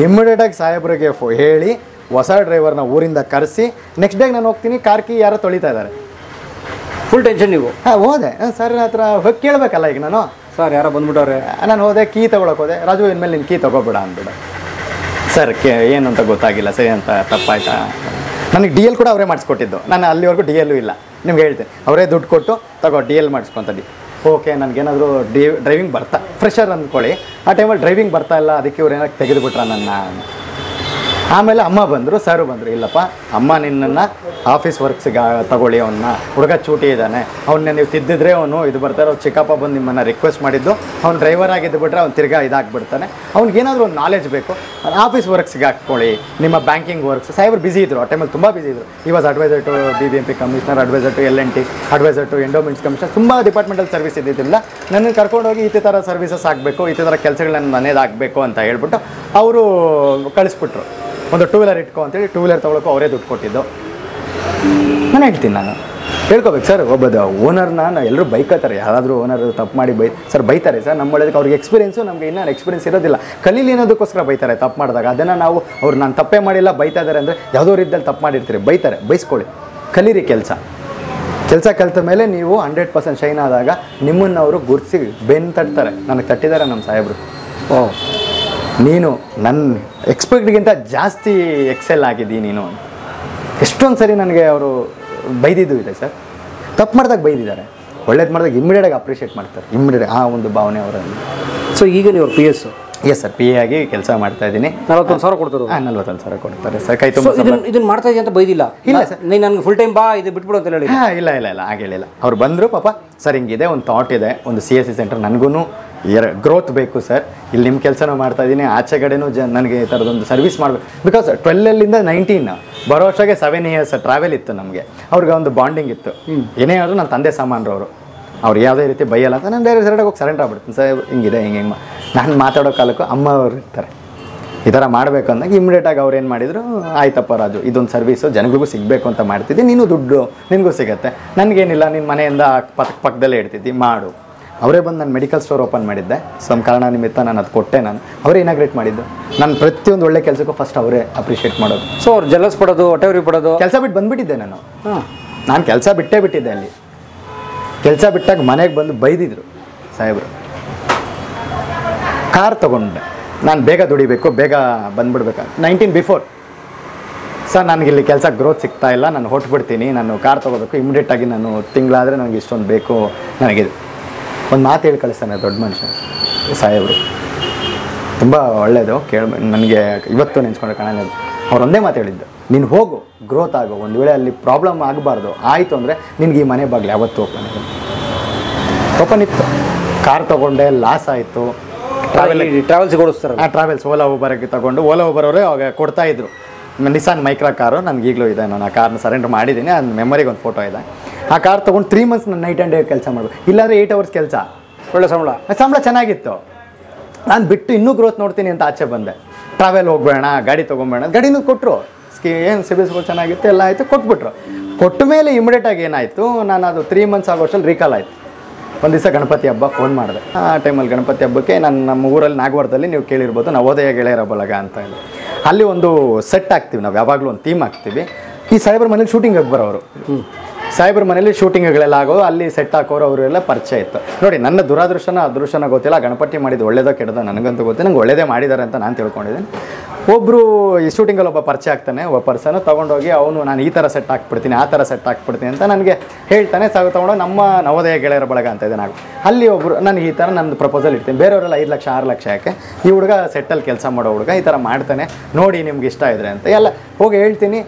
ಇಮಿಡಿಯೇಟಾಗಿ ಸಾಹೇಬ್ರಿಗೆ ಹೇಳಿ ಹೊಸ ಡ್ರೈವರ್ನ ಊರಿಂದ ಕರೆಸಿ ನೆಕ್ಸ್ಟ್ ಡೇ ನಾನು ಹೋಗ್ತೀನಿ, ಕಾರ್ಕಿ ಯಾರೋ ತೊಳಿತಾ ಇದ್ದಾರೆ. ಫುಲ್ ಟೆನ್ಷನ್ ನೀವು? ಹೋದೆ ಸರ್ ಹತ್ರ ಹೋಗಿ ಕೇಳಬೇಕಲ್ಲ ಈಗ ನಾನು. ಸರ್ ಯಾರೋ ಬಂದ್ಬಿಟ್ಟವ್ರೆ. ನಾನು ಹೋದೆ, ಕೀ ತೊಗೊಳಕ್ಕೆ ಹೋದೆ. ರಾಜು ಇನ್ಮೇಲೆ ನಿನ್ನ ಕೀ ತೊಗೊಬೇಡ ಅಂದ್ಬಿಡ. ಸರ್ ಏನು ಅಂತ ಗೊತ್ತಾಗಿಲ್ಲ, ಸರಿ ಅಂತ ತಪ್ಪಾಯ್ತಾ. ನನಗೆ DL ಕೂಡ ಅವರೇ ಮಾಡಿಸ್ಕೊಟ್ಟಿದ್ದು. ನಾನು ಅಲ್ಲಿವರೆಗೂ DL ಇಲ್ಲ, ನಿಮ್ಗೆ ಹೇಳ್ತೀನಿ. ಅವರೇ ದುಡ್ಡು ಕೊಟ್ಟು ತಗೋ DL ಮಾಡಿಸ್ಕೊತದ್ದು. ಓಕೆ, ನನಗೇನಾದರೂ ಡ್ರೈವಿಂಗ್ ಫ್ರೆಷರ್ ಅಂದ್ಕೊಳ್ಳಿ. ಆ ಟೈಮಲ್ಲಿ ಡ್ರೈವಿಂಗ್ ಬರ್ತಾ ಇಲ್ಲ, ಅದಕ್ಕೆ ಇವ್ರು ಏನಾದ್ರು ತೆಗೆದುಬಿಟ್ರ ನನ್ನ. ಆಮೇಲೆ ಅಮ್ಮ ಬಂದರು, ಸರು ಬಂದರು. ಇಲ್ಲಪ್ಪ ಅಮ್ಮ ನಿನ್ನನ್ನು ಆಫೀಸ್ ವರ್ಕ್ಸ್ಗೆ ತಗೊಳ್ಳಿ, ಅವನ್ನ ಹುಡುಗ ಚೂಟಿ ಇದ್ದಾನೆ, ಅವನ್ನ ನೀವು ತಿದ್ದಿದ್ರೆ ಅವನು ಇದು ಬರ್ತಾರೆ. ಅವ್ರು ಚಿಕ್ಕಪ್ಪ ಬಂದು ನಿಮ್ಮನ್ನು ರಿಕ್ವೆಸ್ಟ್ ಮಾಡಿದ್ದು, ಅವ್ನು ಡ್ರೈವರ್ ಆಗಿದ್ದು ಬಿಟ್ಟರೆ ಅವ್ನು ತಿರ್ಗಾ ಇದಾಗ್ಬಿಡ್ತಾನೆ, ಅವ್ನಿಗೇನಾದರೂ ಒಂದು ನಾಲೆಜ್ ಬೇಕು, ಆಫೀಸ್ ವರ್ಕ್ಸ್ಗೆ ಹಾಕ್ಕೊಳ್ಳಿ, ನಿಮ್ಮ ಬ್ಯಾಂಕಿಂಗ್ ವರ್ಕ್ಸ್. ಸಾಹೇಬ್ರು ಬಿಸಿ ಇದ್ದರು, ಆ ಟೈಮಲ್ಲಿ ತುಂಬ ಬಿಸಿ ಇದ್ದರು. ಈ was adviser to BBMP commissioner, adviser to LNT, adviser to endowments commissioner. ತುಂಬ ಡಿಪಾರ್ಟ್ಮೆಂಟಲ್ ಸರ್ವಿಸ್ ಇದ್ದಿದ್ದಿಲ್ಲ. ನನ್ನನ್ನು ಕರ್ಕೊಂಡೋಗಿ ಈ ಥರ ಸರ್ವಿಸಸ್ ಆಗಬೇಕು, ಈ ಥರ ಕೆಲಸಗಳನ್ನು ನನ್ನೇದಾಗಬೇಕು ಅಂತ ಹೇಳ್ಬಿಟ್ಟು ಅವರು ಕಳಿಸ್ಬಿಟ್ರು. ಒಂದು 2 ವೀಲರ್ ಇಟ್ಕೊ ಅಂತೇಳಿ 2 ವೀಲರ್ ತೊಗೊಳಕ್ಕೂ ಅವರೇ ದುಡ್ಡು ಕೊಟ್ಟಿದ್ದು. ನಾನು ಹೇಳ್ತೀನಿ, ನಾನು ಹೇಳ್ಕೊಬೇಕು ಸರ್. ಒಬ್ಬದ ಓನರ್ನ ಎಲ್ಲರೂ ಬೈಕತ್ತಾರೆ, ಯಾರಾದರೂ ಓನರ್ ತಪ್ಪು ಮಾಡಿ ಸರ್ ಬೈತಾರೆ ಸರ್. ನಮ್ಮ ಒಳ್ಳೆದಕ್ಕೆ ಅವ್ರಿಗೆ ಎಕ್ಸ್ಪೀರಿಯೆನ್ಸು, ನಮಗೆ ಇನ್ನೂ ಎಕ್ಸ್ಪೀರಿಯೆನ್ಸ್ ಇರೋದಿಲ್ಲ. ಕಲೀಲಿ ಅನ್ನೋದಕ್ಕೋಸ್ಕರ ಬೈತಾರೆ ತಪ್ಪು ಮಾಡಿದಾಗ. ಅದನ್ನು ನಾವು ಅವ್ರು ನಾನು ತಪ್ಪೇ ಮಾಡಿಲ್ಲ ಬೈತಾ ಇದ್ದಾರೆ ಅಂದರೆ ಯಾವುದೋ ರೀತಿಯಲ್ಲಿ ತಪ್ಪು ಮಾಡಿರ್ತೀರಿ, ಬೈತಾರೆ, ಬೈಸ್ಕೊಳ್ಳಿ, ಕಲೀರಿ. ಕೆಲಸ ಕಲಿತ ಮೇಲೆ ನೀವು 100% ಶೈನ್ ಆದಾಗ ನಿಮ್ಮನ್ನು ಅವರು ಗುರುತಿಸಿ ಬೆನ್ನು ತಟ್ತಾರೆ. ನನಗೆ ತಟ್ಟಿದ್ದಾರೆ ನಮ್ಮ ಸಾಹೇಬರು. ನೀನು ನನ್ನ ಎಕ್ಸ್ಪೆಕ್ಟ್ಗಿಂತ ಜಾಸ್ತಿ ಎಕ್ಸೆಲ್ ಆಗಿದ್ದೀನಿ ನೀನು. ಎಷ್ಟೊಂದು ಸರಿ ನನಗೆ ಅವರು ಬೈದಿದ್ದು ಇದೆ ಸರ್. ತಪ್ಪು ಮಾಡಿದಾಗ ಬೈದಿದ್ದಾರೆ. ಒಳ್ಳೇದು ಮಾಡಿದಾಗ ಇಮ್ಮಿಡಿಯೇಟಾಗಿ ಅಪ್ರಿಷಿಯೇಟ್ ಮಾಡ್ತಾರೆ, ಇಮ್ಮಿಡಿಯೇಟ್ ಆ ಒಂದು ಭಾವನೆ ಅವರಲ್ಲಿ. ಸೊ ಈಗ ನೀವು P S yes sir, P A ಆಗಿ ಕೆಲಸ ಮಾಡ್ತಾ ಇದ್ದೀನಿ. 41,000 ಕೊಡ್ತಾರೆ. 41,000 ಕೊಡ್ತಾರೆ ಸರ್. ಕೈ ತುಂಬ ಇದನ್ನ ಮಾಡ್ತಾ ಇದೀನಿ ಅಂತ ಬೈದಿಲ್ಲ? ಇಲ್ಲ ಸರ್, ನೀನು ನನಗೆ ಫುಲ್ ಟೈಮ್ ಬಾ ಇದು ಬಿಟ್ಬಿಡು ಅಂತ ಹೇಳಿ? ಇಲ್ಲ ಇಲ್ಲ ಇಲ್ಲ ಹಾಗೆ ಹೇಳಿಲ್ಲ. ಅವ್ರು ಬಂದರು ಪಾಪ, ಸರ್ ಹಿಂಗಿದೆ ಒಂದು ಥಾಟ್ ಇದೆ, ಒಂದು CSC ಸೆಂಟರ್ ನನಗೂ ಗ್ರೋತ್ ಬೇಕು ಸರ್, ಇಲ್ಲಿ ನಿಮ್ಮ ಕೆಲಸನೂ ಮಾಡ್ತಾ ಇದ್ದೀನಿ, ಆಚೆ ಕಡೆನೂ ನನಗೆ ಈ ಥರದೊಂದು ಸರ್ವಿಸ್ ಮಾಡಬೇಕು. ಬಿಕಾಸ್ 12 19 ಬರೋ ವರ್ಷಕ್ಕೆ 7 years ಟ್ರಾವೆಲ್ ಇತ್ತು ನಮಗೆ. ಅವ್ರಿಗೆ ಒಂದು ಬಾಂಡಿಂಗ್ ಇತ್ತು. ಏನೇ ಆದರೂ ನನ್ನ ತಂದೆ ಸಾಮಾನ್ರು ಅವ್ರು ಯಾವುದೇ ರೀತಿ ಬೈಯಲ್ಲ ಅಂತ ನಾನು ಬೇರೆ ಸೈಡಾಗಿ ಹೋಗಿ ಸರೆಂಡರ್ ಆಗ್ಬಿಡ್ತೀನಿ. ಸರ್ ಹಿಂಗಿದೆ ಹಿಂಗೆ ನಾನು ಮಾತಾಡೋ ಕಾಲಕ್ಕೂ ಅಮ್ಮ ಅವ್ರು ಇರ್ತಾರೆ, ಈ ಥರ ಮಾಡಬೇಕು ಅಂದಾಗ ಇಮಿಡಿಯೇಟಾಗಿ ಅವ್ರು ಏನು ಮಾಡಿದರು, ಆಯ್ತಪ್ಪ ರಾಜು ಇದೊಂದು ಸರ್ವಿಸು ಜನಗಳಿಗೂ ಸಿಗಬೇಕು ಅಂತ ಮಾಡ್ತಿದ್ದೆ, ನೀನು ದುಡ್ಡು ನಿನಗೂ ಸಿಗುತ್ತೆ, ನನಗೇನಿಲ್ಲ ನಿನ್ನ ಮನೆಯಿಂದ ಪಕ್ಕದಲ್ಲೇ ಇಡ್ತಿದ್ದಿ ಮಾಡು. ಅವರೇ ಬಂದು ನಾನು ಮೆಡಿಕಲ್ ಸ್ಟೋರ್ ಓಪನ್ ಮಾಡಿದ್ದೆ, ಸಮ್ ಕಾರಣ ನಿಮಿತ್ತ ನಾನು ಅದು ಕೊಟ್ಟೆ. ಅವರೇ ಇನಾಗ್ರೇಟ್ ಮಾಡಿದ್ದು. ನಾನು ಪ್ರತಿಯೊಂದು ಒಳ್ಳೆ ಕೆಲಸಕ್ಕೂ ಫಸ್ಟ್ ಅವರೇ ಅಪ್ರಿಷಿಯೇಟ್ ಮಾಡೋದು. ಸೊ ಅವ್ರು ಜಲಸ್ ಪಡೋದು, ಹೊಟ್ಟೆವ್ರಿ ಪಡೋದು, ಕೆಲಸ ಬಿಟ್ಟು ಬಂದುಬಿಟ್ಟಿದ್ದೆ ನಾನು ಕೆಲಸ ಬಿಟ್ಟೇ ಬಿಟ್ಟಿದ್ದೆ. ಅಲ್ಲಿ ಕೆಲಸ ಬಿಟ್ಟಾಗ ಮನೆಗೆ ಬಂದು ಬೈದಿದ್ರು ಸಾಹೇಬರು. ಕಾರ್ ತೊಗೊಂಡೆ ನಾನು, ಬೇಗ ದುಡಿಬೇಕು, ಬೇಗ ಬಂದುಬಿಡ್ಬೇಕು. 19 ಬಿಫೋರ್ ಸರ್ ನನಗಿಲ್ಲಿ ಕೆಲಸ ಗ್ರೋತ್ ಸಿಗ್ತಾ ಇಲ್ಲ, ನಾನು ಹೊಟ್ಬಿಡ್ತೀನಿ, ನಾನು ಕಾರ್ ತೊಗೋಬೇಕು ಇಮಿಡಿಯೇಟಾಗಿ, ನಾನು ತಿಂಗಳಾದರೆ ನನಗೆ ಇಷ್ಟೊಂದು ಬೇಕು. ನನಗಿದೆ ಒಂದು ಮಾತು ಹೇಳಿ ಕಳಿಸ್ತಾನೆ ದೊಡ್ಡ ಮನುಷ್ಯ ಸಾಹೇಬರು, ತುಂಬ ಒಳ್ಳೆಯದು ನನಗೆ ಇವತ್ತು ನೆನೆಸ್ಕೊಂಡ್ರೆ ಕಾಣೋದು. ಅವ್ರು ಒಂದೇ ಮಾತು ಹೇಳಿದ್ದು, ನೀನು ಹೋಗು ಗ್ರೋತ್ ಆಗು, ಒಂದು ವೇಳೆ ಅಲ್ಲಿ ಪ್ರಾಬ್ಲಮ್ ಆಗಬಾರ್ದು, ಆಯಿತು ಅಂದರೆ ನಿನಗೆ ಈ ಮನೆ ಬಾಗಿಲು ಯಾವತ್ತೂ ಓಪನ್ ಇತ್ತು. ಕಾರ್ ತೊಗೊಂಡೆ, ಲಾಸ್ ಆಯಿತು. ಟ್ರಾವೆಲ್ಸ್ ಓಡಿಸ್ತಾರೆ. ಟ್ರಾವೆಲ್ಸ್ ಓಲಾ ಊಬರ್ಗೆ ತೊಗೊಂಡು, ಓಲಾ ಊಬರ್ ಅವರೇ ಅವಾಗ ಕೊಡ್ತಾಯಿದ್ರು. ನಿಸಾನ್ ಮೈಕ್ರಾ ಕಾರು ನನಗೆ ಈಗಲೂ ಇದೆ, ನಾನು ಆ ಕಾರ್ನ ಸರೆಂಡರ್ ಮಾಡಿದ್ದೀನಿ, ಅದು ಮೆಮೊರಿಗೆ ಒಂದು ಫೋಟೋ ಇದೆ. ಆ ಕಾರ್ ತೊಗೊಂಡು 3 months ನಾನು ನೈಟ್ ಆ್ಯಂಡ್ ಡೇ ಕೆಲಸ ಮಾಡಬೇಕು, ಇಲ್ಲಾಂದರೆ 8 hours ಕೆಲಸ, ಒಳ್ಳೆ ಸಂಬಳ ಚೆನ್ನಾಗಿತ್ತು. ನಾನು ಬಿಟ್ಟು ಇನ್ನೂ ಗ್ರೋತ್ ನೋಡ್ತೀನಿ ಅಂತ ಆಚೆ ಬಂದೆ. ಟ್ರಾವೆಲ್ ಹೋಗ್ಬೇಡ, ಗಾಡಿ ತೊಗೊಂಬೇಡ, ಗಾಡಿನೂ ಕೊಟ್ಟರು, ಏನು ಸಿಬಿಲ್ಸ್ಗಳು ಚೆನ್ನಾಗಿತ್ತು, ಎಲ್ಲ ಆಯಿತು, ಕೊಟ್ಬಿಟ್ರು. ಕೊಟ್ಟ ಮೇಲೆ ಇಮಿಡಿಯೇಟಾಗಿ ಏನಾಯಿತು, ನಾನು ಅದು 3 months ಆಗೋಷ್ಟಲ್ಲಿ ರೀಕಾಲ್ ಆಯಿತು. ಒಂದು ದಿವಸ ಗಣಪತಿ ಹಬ್ಬ ಫೋನ್ ಮಾಡಿದೆ. ಆ ಟೈಮಲ್ಲಿ ಗಣಪತಿ ಹಬ್ಬಕ್ಕೆ ನಾನು ನಮ್ಮ ಊರಲ್ಲಿ ನಾಗವಾರದಲ್ಲಿ ನೀವು ಕೇಳಿರ್ಬೋದು ನವೋದಯ ಗೆಳೆಯರ ಬಳಗ ಅಂತ ಹೇಳಿ, ಅಲ್ಲಿ ಒಂದು ಸೆಟ್ ಹಾಕ್ತೀವಿ ನಾವು, ಯಾವಾಗಲೂ ಒಂದು ಥೀಮ್ ಹಾಕ್ತೀವಿ. ಈ ಸಾಹೇಬ್ರ ಮನೇಲಿ ಶೂಟಿಂಗಿಗೆ ಬರೋರು, ಸಾಹೇಬ್ರ ಮನೇಲಿ ಶೂಟಿಂಗ್ಗಳೆಲ್ಲ ಆಗೋದು, ಅಲ್ಲಿ ಸೆಟ್ ಹಾಕೋರು ಅವರೆಲ್ಲ ಪರಿಚಯ ಇತ್ತು. ನೋಡಿ ನನ್ನ ಅದೃಷ್ಟನ ಗೊತ್ತಿಲ್ಲ, ಗಣಪತಿ ಮಾಡಿದ್ದು ಒಳ್ಳೇದೋ ಕೆಟ್ಟದೋ ನನಗಂತೂ ಗೊತ್ತಿಲ್ಲ, ನಂಗೆ ಒಳ್ಳೇದೇ ಮಾಡಿದ್ದಾರೆ ಅಂತ ನಾನು ತಿಳ್ಕೊಂಡಿದ್ದೀನಿ. ಒಬ್ಬರು ಈ ಶೂಟಿಂಗಲ್ಲಿ ಒಬ್ಬ ಪರಿಚಯ ಆಗ್ತಾನೆ, ಒಬ್ಬ ಪರ್ಸನು ತೊಗೊಂಡೋಗಿ ಅವನು ನಾನು ಈ ಥರ ಸೆಟ್ ಹಾಕ್ಬಿಡ್ತೀನಿ, ಆ ಥರ ಸೆಟ್ ಹಾಕ್ಬಿಡ್ತೀನಿ ಅಂತ ನನಗೆ ಹೇಳ್ತಾನೆ. ತೊಗೊಂಡೋಗಿ ನಮ್ಮ ನವೋದಯ ಗೆಳೆಯರ ಬಳಗ ಅಂತ ಇದೆ ನಾವು, ಅಲ್ಲಿ ಒಬ್ಬರು ನನಗೆ ಈ ಥರ ನಂದು ಪ್ರಪೋಸಲ್ ಇಡ್ತೀನಿ, ಬೇರೆಯವರೆಲ್ಲ 5 ಲಕ್ಷ 6 ಲಕ್ಷ ಯಾಕೆ, ಈ ಹುಡುಗ ಸೆಟ್ಟಲ್ಲಿ ಕೆಲಸ ಮಾಡೋ ಹುಡುಗ ಈ ಥರ ಮಾಡ್ತಾನೆ, ನೋಡಿ ನಿಮ್ಗೆ ಇಷ್ಟ ಇದ್ರೆ ಅಂತ ಎಲ್ಲ ಹೋಗಿ ಹೇಳ್ತೀನಿ.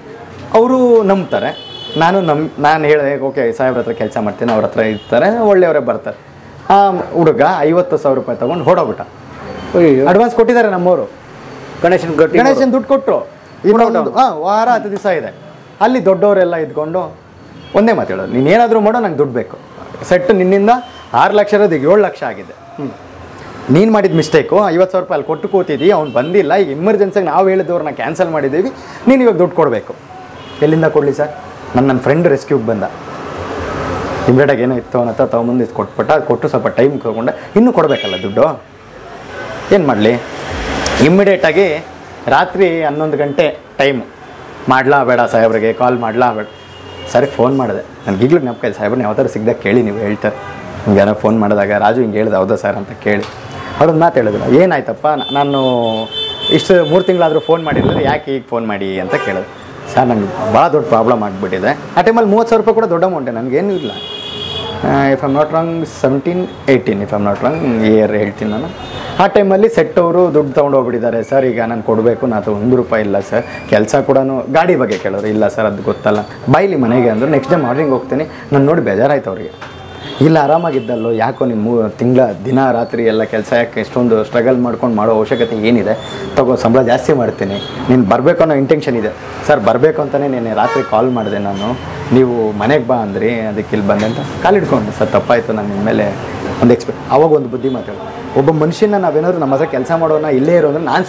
ಅವರು ನಂಬ್ತಾರೆ. ನಾನು ಹೇಳಿದೆ ಓಕೆ ಸಾಹೇಬ್ರ ಹತ್ರ ಕೆಲಸ ಮಾಡ್ತೀನಿ, ಅವ್ರ ಹತ್ರ ಇರ್ತಾರೆ, ಒಳ್ಳೆಯವರೇ ಬರ್ತಾರೆ. ಆ ಹುಡುಗ 50,000 ರೂಪಾಯಿ ತೊಗೊಂಡು ಹೊಡೋಗ್ಬಿಟ್ಟ. ಅಡ್ವಾನ್ಸ್ ಕೊಟ್ಟಿದ್ದಾರೆ ನಮ್ಮವರು, ಗಣೇಶನ್ ದುಡ್ಡು ಕೊಟ್ಟರು. ಇನ್ನೊಂದು ವಾರ 10 ದಿವಸ ಇದೆ. ಅಲ್ಲಿ ದೊಡ್ಡವರೆಲ್ಲ ಇದ್ಕೊಂಡು ಒಂದೇ ಮಾತು ಹೇಳೋದು, ನೀನು ಏನಾದರೂ ಮಾಡೋ ನಂಗೆ ದುಡ್ಡು ಬೇಕು. ಸೆಟ್ ನಿನ್ನಿಂದ 6 ಲಕ್ಷ ಇರೋದು ಈಗ 7 ಲಕ್ಷ ಆಗಿದೆ. ನೀನು ಮಾಡಿದ ಮಿಸ್ಟೇಕು, 50,000 ರೂಪಾಯಿ ಅಲ್ಲಿ ಕೊಟ್ಟು ಕೂತಿದ್ದೀವಿ, ಅವ್ನು ಬಂದಿಲ್ಲ, ಈಗ ಎಮರ್ಜೆನ್ಸಿಗೆ ನಾವು ಹೇಳಿದವ್ರನ್ನ ಕ್ಯಾನ್ಸಲ್ ಮಾಡಿದ್ದೀವಿ, ನೀನು ಇವಾಗ ದುಡ್ಡು ಕೊಡಬೇಕು. ಎಲ್ಲಿಂದ ಕೊಡಲಿ ಸರ್? ನನ್ನ ಫ್ರೆಂಡ್ ರೆಸ್ಕ್ಯೂಗೆ ಬಂದ, ಇಮ್ಮಿಡಿಯೇಟಾಗಿ ಏನೋ ಇತ್ತು ಅವನ ಹತ್ರ ತೊಗೊಂಬಂದು ಇದು ಕೊಟ್ಬಿಟ್ಟ. ಅದು ಕೊಟ್ಟು ಸ್ವಲ್ಪ ಟೈಮ್ ತೊಗೊಂಡೆ, ಇನ್ನೂ ಕೊಡಬೇಕಲ್ಲ ದುಡ್ಡು, ಏನು ಮಾಡಲಿ? ಇಮ್ಮಿಡಿಯೇಟಾಗಿ ರಾತ್ರಿ 11 ಗಂಟೆ ಟೈಮು, ಮಾಡಲಾ ಬೇಡ ಸಾಹೇಬ್ರಿಗೆ ಕಾಲ್ ಮಾಡಲಾ ಬೇಡ, ಸರಿ ಫೋನ್ ಮಾಡಿದೆ. ನನಗೆ ಈಗಲೂ ಜ್ಞಾಪಕ ಸಾಹೇಬ್ರನ್ನ ಯಾವ ಥರ ಸಿಗ್ದಾಗ ಕೇಳಿ ನೀವು ಹೇಳ್ತಾರೆ, ನಿಮ್ಗೆ ಏನೋ ಫೋನ್ ಮಾಡಿದಾಗ ರಾಜು ಹಿಂಗೆ ಹೇಳಿದೆ ಹೌದಾ ಸರ್ ಅಂತ ಕೇಳಿ ಅವ್ರೊಂದು ಮಾತು ಹೇಳಿದ್ರು, ಏನಾಯ್ತಪ್ಪ ನಾನು ಇಷ್ಟು 3 ತಿಂಗಳಾದರೂ ಫೋನ್ ಮಾಡಿದ್ರೆ ಯಾಕೆ ಈಗ ಫೋನ್ ಮಾಡಿ ಅಂತ ಕೇಳಿದೆ. ಸರ್ ನನಗೆ ಭಾಳ ದೊಡ್ಡ ಪ್ರಾಬ್ಲಮ್ ಆಗಿಬಿಟ್ಟಿದೆ. ಆ ಟೈಮಲ್ಲಿ 30,000 ರೂಪಾಯಿ ಕೂಡ ದೊಡ್ಡ ಅಮೌಂಟೆ, ನನಗೇನು ಇಲ್ಲ. If I'm not wrong 17-18 if I'm not wrong year ಹೇಳ್ತೀನಿ ನಾನು. ಆ ಟೈಮಲ್ಲಿ ಸೆಟ್ ಅವರು ದುಡ್ಡು ತೊಗೊಂಡು ಹೋಗ್ಬಿಟ್ಟಿದ್ದಾರೆ ಸರ್, ಈಗ ನಾನು ಕೊಡಬೇಕು, ನಾನು 1 ರೂಪಾಯಿ ಇಲ್ಲ ಸರ್. ಕೆಲಸ ಕೂಡ ಗಾಡಿ ಬಗ್ಗೆ ಕೇಳೋರು, ಇಲ್ಲ ಸರ್ ಅದು ಗೊತ್ತಲ್ಲ, ಬಾಯ್ಲಿ ಮನೆಗೆ ಅಂದರು. ನೆಕ್ಸ್ಟ್ ಡೇ ಮಾರ್ನಿಂಗ್ ಹೋಗ್ತೀನಿ, ನಾನು ನೋಡಿ ಬೇಜಾರಾಯ್ತು ಅವ್ರಿಗೆ. ಇಲ್ಲ ಆರಾಮಾಗಿದ್ದಲ್ಲೋ, ಯಾಕೋ ನೀನು ದಿನ ರಾತ್ರಿ ಎಲ್ಲ ಕೆಲಸ ಯಾಕೆ ಎಷ್ಟೊಂದು ಸ್ಟ್ರಗಲ್ ಮಾಡ್ಕೊಂಡು ಮಾಡೋ ಅವಶ್ಯಕತೆ ಏನಿದೆ, ಸಂಬಳ ಜಾಸ್ತಿ ಮಾಡ್ತೀನಿ, ನೀನು ಬರಬೇಕು ಅನ್ನೋ ಇಂಟೆನ್ಷನ್ ಇದೆ ಸರ್. ಬರಬೇಕು ಅಂತಲೇ ನೀನು ರಾತ್ರಿ ಕಾಲ್ ಮಾಡಿದೆ ನಾನು, ನೀವು ಮನೆಗೆ ಬಾ ಅಂದ್ರಿ, ಅದಕ್ಕೆ ಇಲ್ಲಿ ಬಂದೆ ಅಂತ ಕಾಲಿಡ್ಕೊಂಡು ಸರ್ ತಪ್ಪಾಯಿತು, ನಾನು ನಿಮ್ಮ ಮೇಲೆ ಒಂದು ಆವಾಗ ಒಂದು ಬುದ್ಧಿ ಮಾತಾಡೋದು, ಒಬ್ಬ ಮನುಷ್ಯನ ನಾವೇನಾದ್ರು ನಮ್ಮ ಹತ್ರ ಕೆಲಸ ಮಾಡೋನ ಇಲ್ಲೇ ಇರೋ ಅಂದರೆ ನಾನು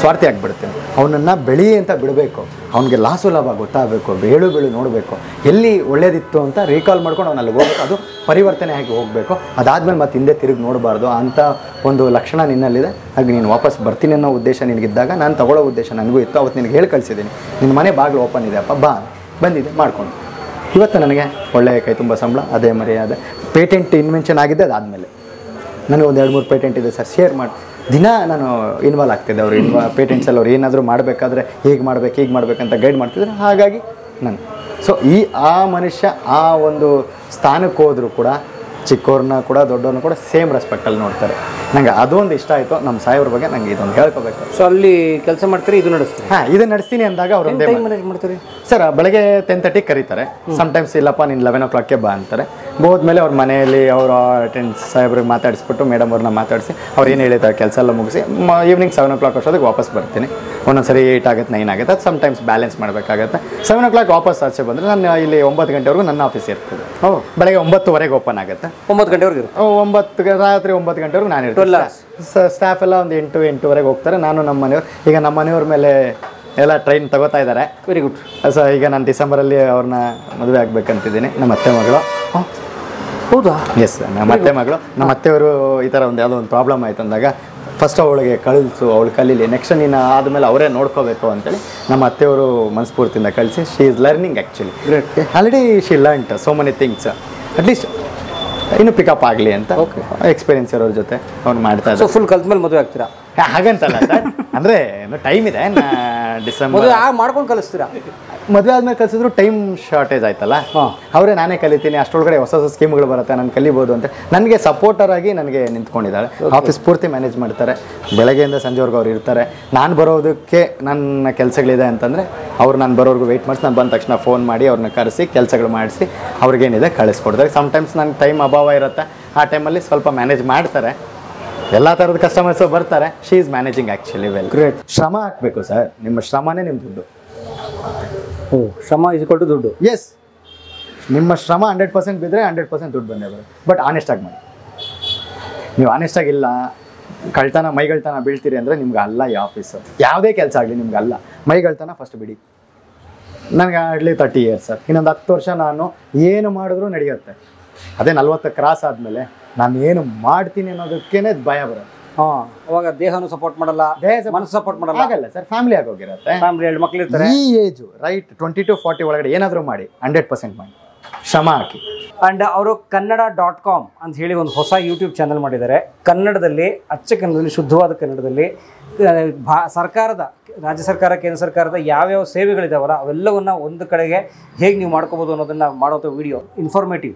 ಸ್ವಾರ್ಥಿ ಆಗಿಬಿಡ್ತೀನಿ. ಅವನನ್ನು ಬೆಳಿ ಅಂತ ಬಿಡಬೇಕು, ಅವನಿಗೆ ಲಾಸು ಲಾಭ ಗೊತ್ತಾಗಬೇಕು, ಬೇಳು ನೋಡಬೇಕು, ಎಲ್ಲಿ ಒಳ್ಳೇದಿತ್ತು ಅಂತ ರೀಕಾಲ್ ಮಾಡ್ಕೊಂಡು ಅವನಲ್ಲಿ ಹೋಗ್ಬೇಕು, ಅದು ಪರಿವರ್ತನೆ ಆಗಿ ಹೋಗಬೇಕು. ಅದಾದಮೇಲೆ ಮತ್ತೆ ಹಿಂದೆ ತಿರುಗಿ ನೋಡಬಾರ್ದು ಅಂಥ ಒಂದು ಲಕ್ಷಣ ನಿನ್ನಲ್ಲಿದೆ. ಹಾಗೆ ನೀನು ವಾಪಸ್ ಬರ್ತೀನಿ ಅನ್ನೋ ಉದ್ದೇಶ ನಿನಗಿದ್ದಾಗ, ನಾನು ತಗೊಳ್ಳೋ ಉದ್ದೇಶ ನನಗೂ ಇತ್ತು. ಅವತ್ತು ನಿನಗೆ ಹೇಳಿ ಕಳಿಸಿದ್ದೀನಿ, ನಿನ್ನ ಮನೆ ಬಾಗಿಲು ಓಪನ್ ಇದೆ ಅಪ್ಪ, ಬಾ, ಬಂದಿದೆ ಮಾಡ್ಕೊಂಡು. ಇವತ್ತು ನನಗೆ ಒಳ್ಳೆಯ ಕೈ ತುಂಬ ಸಂಬಳ, ಅದೇ ಮರ್ಯಾದೆ. ಪೇಟೆಂಟ್ ಇನ್ವೆನ್ಷನ್ ಆಗಿದೆ, ಅದಾದಮೇಲೆ ನನಗೆ ಒಂದು 2-3 ಪೇಟೆಂಟ್ ಇದೆ ಸರ್, ಶೇರ್ ಮಾಡಿ ದಿನ ನಾನು ಇನ್ವಾಲ್ವ್ ಆಗ್ತಿದ್ದೆ. ಅವರು ಪೇಟೆಂಟ್ಸಲ್ಲಿ ಅವ್ರು ಏನಾದರೂ ಮಾಡಬೇಕಾದ್ರೆ ಹೀಗೆ ಮಾಡ್ಬೇಕಂತ ಗೈಡ್ ಮಾಡ್ತಿದ್ರು. ಹಾಗಾಗಿ ನಾನು ಸೊ ಆ ಮನುಷ್ಯ ಆ ಒಂದು ಸ್ಥಾನಕ್ಕೆ ಹೋದರೂ ಕೂಡ ಚಿಕ್ಕವ್ರನ್ನ ಕೂಡ ದೊಡ್ಡವ್ರನ್ನ ಕೂಡ ಸೇಮ್ ರೆಸ್ಪೆಕ್ಟಲ್ಲಿ ನೋಡ್ತಾರೆ. ನಂಗೆ ಅದೊಂದು ಇಷ್ಟ ಆಯಿತು ನಮ್ಮ ಸಾಹೇಬ್ರ ಬಗ್ಗೆ. ನಂಗೆ ಇದೊಂದು ಹೇಳ್ಕೋಬೇಕು. ಸೊ ಅಲ್ಲಿ ಕೆಲಸ ಮಾಡ್ತೀರಿ, ಇದು ನಡೆಸ್ತೀರಿ? ಹಾಂ, ಇದು ನಡೆಸ್ತೀನಿ ಅಂದಾಗ ಅವ್ರು ಒಂದೇ ಮ್ಯಾನೇಜ್ ಮಾಡ್ತೀರಿ ಸರ್. ಬೆಳಗ್ಗೆ 10:30 ಕರೀತಾರೆ. ಸಮ್ಟೈಮ್ಸ್ ಇಲ್ಲಪ್ಪ ನೀನು 11 o'clockಗೆ ಬಾ ಅಂತಾರೆ. ಹೋದ್ಮೇಲೆ ಅವ್ರ ಮನೆಯಲ್ಲಿ ಅವರು ಅಟೆಂಡೆನ್ಸ್ ಸಾಹೇಬ್ರಿಗೆ ಮಾತಾಡಿಸ್ಬಿಟ್ಟು ಮೇಡಮ್ ಅವ್ರನ್ನ ಮಾತಾಡಿಸಿ ಅವ್ರು ಏನು ಹೇಳಿದ್ದಾರೆ ಕೆಲಸ ಎಲ್ಲ ಮುಗಿಸಿ ಈವ್ನಿಂಗ್ 7 o'clock ಅಷ್ಟೊತ್ತಿಗೆ ವಾಪಸ್ ಬರ್ತೀನಿ. ಒಂದೊಂದ್ಸರಿ 8 ಆಗುತ್ತೆ, 9 ಆಗುತ್ತೆ. ಅದು ಸಮ್ಟೈಮ್ಸ್ ಬ್ಯಾಲೆನ್ಸ್ ಮಾಡಬೇಕಾಗತ್ತೆ. 7 o'clock ವಾಪಸ್ ಆಚೆ ಬಂದರೆ ನಾನು ಇಲ್ಲಿ 9 ಗಂಟೆವರೆಗೂ ನನ್ನ ಆಫೀಸ್ ಇರ್ತದೆ. ಬೆಳಗ್ಗೆ 9:30 ಓಪನ್ ಆಗುತ್ತೆ. 9 ಗಂಟೆವರೆಗೂ ರಾತ್ರಿ 9 ಗಂಟೆವರೆಗೂ ನಾನು ಇರ್ತೀನಿ. ಸ್ಟಾಫ್ ಎಲ್ಲ ಒಂದು 8-8:30 ಹೋಗ್ತಾರೆ. ನಾನು ನಮ್ಮ ಮನೆಯವ್ರು, ಈಗ ನಮ್ಮ ಮನೆಯವ್ರ ಮೇಲೆ ಎಲ್ಲ ಟ್ರೈನ್ ತಗೋತಾ ಇದ್ದಾರೆ. Very good. ಸೊ ಈಗ ನಾನು ಡಿಸೆಂಬರಲ್ಲಿ ಅವ್ರನ್ನ ಮದುವೆ ಆಗ್ಬೇಕಂತಿದ್ದೀನಿ. ನಮ್ಮ ಅತ್ತೆ ಮಗಳು. ಹೌದಾ? ಎಸ್, ನಮ್ಮ ಅತ್ತೆ ಮಗಳು. ನಮ್ಮ ಅತ್ತೆಯವರು ಈ ಥರ ಒಂದು ಯಾವುದೋ ಒಂದು ಪ್ರಾಬ್ಲಮ್ ಆಯ್ತು ಅಂದಾಗ ಫಸ್ಟ್ ಅವಳಿಗೆ ಕಳಿಸು, ಅವಳು ಕಲೀಲಿ, ನೆಕ್ಸ್ಟ್ ನೀನು ಆದಮೇಲೆ ಅವರೇ ನೋಡ್ಕೋಬೇಕು ಅಂತೇಳಿ ನಮ್ಮ ಅತ್ತೆಯವರು ಮನಸ್ಫೂರ್ತಿಯಿಂದ ಕಳಿಸಿ she is learning actually. Already she learned so many things. At least ಇನ್ನು ಪಿಕಪ್ ಆಗಲಿ ಅಂತ ಎಕ್ಸ್ಪೀರಿಯನ್ಸ್ ಇರೋರ ಜೊತೆ ಅವ್ರು ಮಾಡ್ತಾ ಇದ್ದಾರೆ. ಫುಲ್ ಕಲ್ತ ಮೇಲೆ ಮದುವೆ ಆಗ್ತೀರಾ? ಹಾಗಂತಲ್ಲ ಸರ್, ಅಂದರೆ ಟೈಮ್ ಇದೆ. ಡಿಸೆಂಬರ್ ಮದುವೆ ಮಾಡ್ಕೊಂಡು ಕಲಿಸ್ತೀರಾ? ಮದುವೆ ಆದ್ಮೇಲೆ ಕಲಿಸಿದ್ರು ಟೈಮ್ ಶಾರ್ಟೇಜ್ ಆಯ್ತಲ್ಲ, ಅವರೇ ನಾನೇ ಕಲಿತೀನಿ, ಅಷ್ಟೊಳಗಡೆ ಹೊಸ ಹೊಸ ಸ್ಕೀಮ್ಗಳು ಬರುತ್ತೆ, ನಾನು ಕಲಿಬೋದು ಅಂತ ನನಗೆ ಸಪೋರ್ಟರ್ ಆಗಿ ನನಗೆ ನಿಂತ್ಕೊಂಡಿದ್ದಾರೆ. ಆಫೀಸ್ ಪೂರ್ತಿ ಮ್ಯಾನೇಜ್ ಮಾಡ್ತಾರೆ. ಬೆಳಗ್ಗೆಯಿಂದ ಸಂಜೆವರೆಗೂ ಅವ್ರು ಇರ್ತಾರೆ. ನಾನು ಬರೋದಕ್ಕೆ ನನ್ನ ಕೆಲಸಗಳಿದೆ ಅಂತಂದರೆ ಅವ್ರು ನಾನು ಬರೋರ್ಗು ವೆಯ್ಟ್ ಮಾಡಿಸಿ, ನಾನು ಬಂದ ತಕ್ಷಣ ಫೋನ್ ಮಾಡಿ ಅವ್ರನ್ನ ಕರೆಸಿ ಕೆಲಸಗಳು ಮಾಡಿಸಿ ಅವ್ರಿಗೇನಿದೆ ಕಳಿಸ್ಕೊಡ್ತಾರೆ. ಸಮ್ಟೈಮ್ಸ್ ನನಗೆ ಟೈಮ್ ಅಭಾವ ಇರುತ್ತೆ, ಆ ಟೈಮಲ್ಲಿ ಸ್ವಲ್ಪ ಮ್ಯಾನೇಜ್ ಮಾಡ್ತಾರೆ. ಎಲ್ಲ ಥರದ ಕಸ್ಟಮರ್ಸು ಬರ್ತಾರೆ. She is managing actually well. Great. ಶ್ರಮ ಹಾಕಬೇಕು ಸರ್. ನಿಮ್ಮ ಶ್ರಮನೇ ನಿಮ್ಮ ದುಡ್ಡು. ಶ್ರಮ ಇಸ್ಕೊಟ್ಟು ದುಡ್ಡು. ಎಸ್, ನಿಮ್ಮ ಶ್ರಮ 100% ಬಿದ್ದರೆ 100% ದುಡ್ಡು ಬಂದೇ ಬರುತ್ತೆ. ಬಟ್ ಆನೆಸ್ಟಾಗಿ ಮಾಡಿ. ನೀವು ಆನೆಸ್ಟಾಗಿಲ್ಲ, ಮೈಗಳ್ತನ ಬೀಳ್ತೀರಿ ಅಂದರೆ ನಿಮ್ಗೆ ಅಲ್ಲ ಈ ಆಫೀಸು. ಯಾವುದೇ ಕೆಲಸ ಆಗಲಿ ನಿಮ್ಗೆ ಅಲ್ಲ. ಮೈಗಳ್ತನ ಫಸ್ಟ್ ಬಿಡಿ. ನನಗೆ ಆಡಲಿ 30 years ಸರ್. ಇನ್ನೊಂದು 10 ವರ್ಷ ನಾನು ಏನು ಮಾಡಿದ್ರೂ ನಡೆಯುತ್ತೆ. ಅದೇ 40 ಕ್ರಾಸ್ ಆದಮೇಲೆ ನಾನು ಏನು ಮಾಡ್ತೀನಿ ಅನ್ನೋದಕ್ಕೇನೆ ಭಯ ಬರುತ್ತೆ. ಅವಾಗ ದೇಹನೂ ಸಪೋರ್ಟ್ ಮಾಡಲ್ಲ, ಮನಸ್ಸು ಸಪೋರ್ಟ್ ಮಾಡಲ್ಲ. ಆಗಲ್ಲ ಸರ್, ಫ್ಯಾಮಿಲಿ ಆಗೋಗಿರುತ್ತೆ. ಫ್ಯಾಮಿಲಿ 2 ಮಕ್ಳು ಇರ್ತಾರೆ. ಈ ಏಜು ರೈಟ್ 20 to 40 ಒಳಗಡೆ ಏನಾದರೂ ಮಾಡಿ 100% ಮಾಡಿ, ಶ್ರಮ ಹಾಕಿ. ಆ್ಯಂಡ್ ಅವರು kannada.com ಅಂತ ಹೇಳಿ ಒಂದು ಹೊಸ ಯೂಟ್ಯೂಬ್ ಚಾನಲ್ ಮಾಡಿದ್ದಾರೆ. ಕನ್ನಡದಲ್ಲಿ, ಅಚ್ಚ ಕನ್ನಡದಲ್ಲಿ, ಶುದ್ಧವಾದ ಕನ್ನಡದಲ್ಲಿ ಸರ್ಕಾರದ, ರಾಜ್ಯ ಸರ್ಕಾರ, ಕೇಂದ್ರ ಸರ್ಕಾರದ ಯಾವ್ಯಾವ ಸೇವೆಗಳಿದಾವಲ್ಲ ಅವೆಲ್ಲವನ್ನ ಒಂದು ಕಡೆಗೆ ಹೇಗೆ ನೀವು ಮಾಡ್ಕೋಬೋದು ಅನ್ನೋದನ್ನು ಮಾಡೋಂಥ ವಿಡಿಯೋ, ಇನ್ಫಾರ್ಮೇಟಿವ್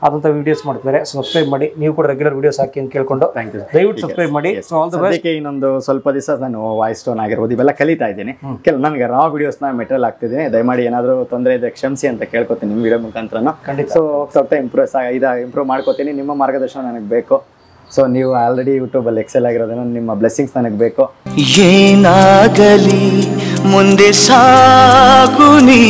ಆದಂಥ ವೀಡಿಯೋಸ್ ಮಾಡ್ತಾರೆ. ಸಬ್ಸ್ಕ್ರೈಬ್ ಮಾಡಿ. ನೀವು ಕೂಡ ರೆಗ್ಯುಲರ್ ವೀಡಿಯೋಸ್ ಹಾಕಿ ಅಂತ ಕೇಳ್ಕೊಂಡು ದಯವಿಟ್ಟು ಸಬ್ಸ್ಕ್ರೈಬ್ ಮಾಡಿ. So all the best. ಇನ್ನೊಂದು ಸ್ವಲ್ಪ ದಿವಸ ನಾನು ವಾಯ್ಸ್ ಟೋನ್ ಆಗಿರ್ಬೋದು ಇವೆಲ್ಲ ಕಲಿತಾ ಇದ್ದೀನಿ. ನನಗೆ ರಾ ವಿಡಿಯೋಸ್ನ ಮೆಟೀರಿಯಲ್ ಆಗ್ತಿದ್ದೀನಿ. ದಯಮಾಡಿ ಏನಾದರೂ ತೊಂದರೆ ಇದೆ ಕ್ಷಮಿಸಿ ಅಂತ ಕೇಳ್ಕೊತೀನಿ ನಿಮ್ಮ ವಿಡಿಯೋ ಮುಖಾಂತರನೂ. ಖಂಡಿತ. ಸೊ ಸ್ವಲ್ಪ ಇಂಪ್ರೂವ್ ಮಾಡ್ಕೋತೀನಿ. ನಿಮ್ಮ ಮಾರ್ಗದರ್ಶನ ನನಗೆ ಬೇಕು. ಸೊ ನೀವು ಆಲ್ರೆಡಿ ಯೂಟ್ಯೂಬಲ್ಲಿ ಎಕ್ಸೆಲ್ ಆಗಿರೋದನ್ನು ನಿಮ್ಮ ಬ್ಲೆಸ್ಸಿಂಗ್ಸ್ ನನಗೆ ಬೇಕು. ಏನಾಗಲಿ ಮುಂದೆ ಸಾಗು ನೀ.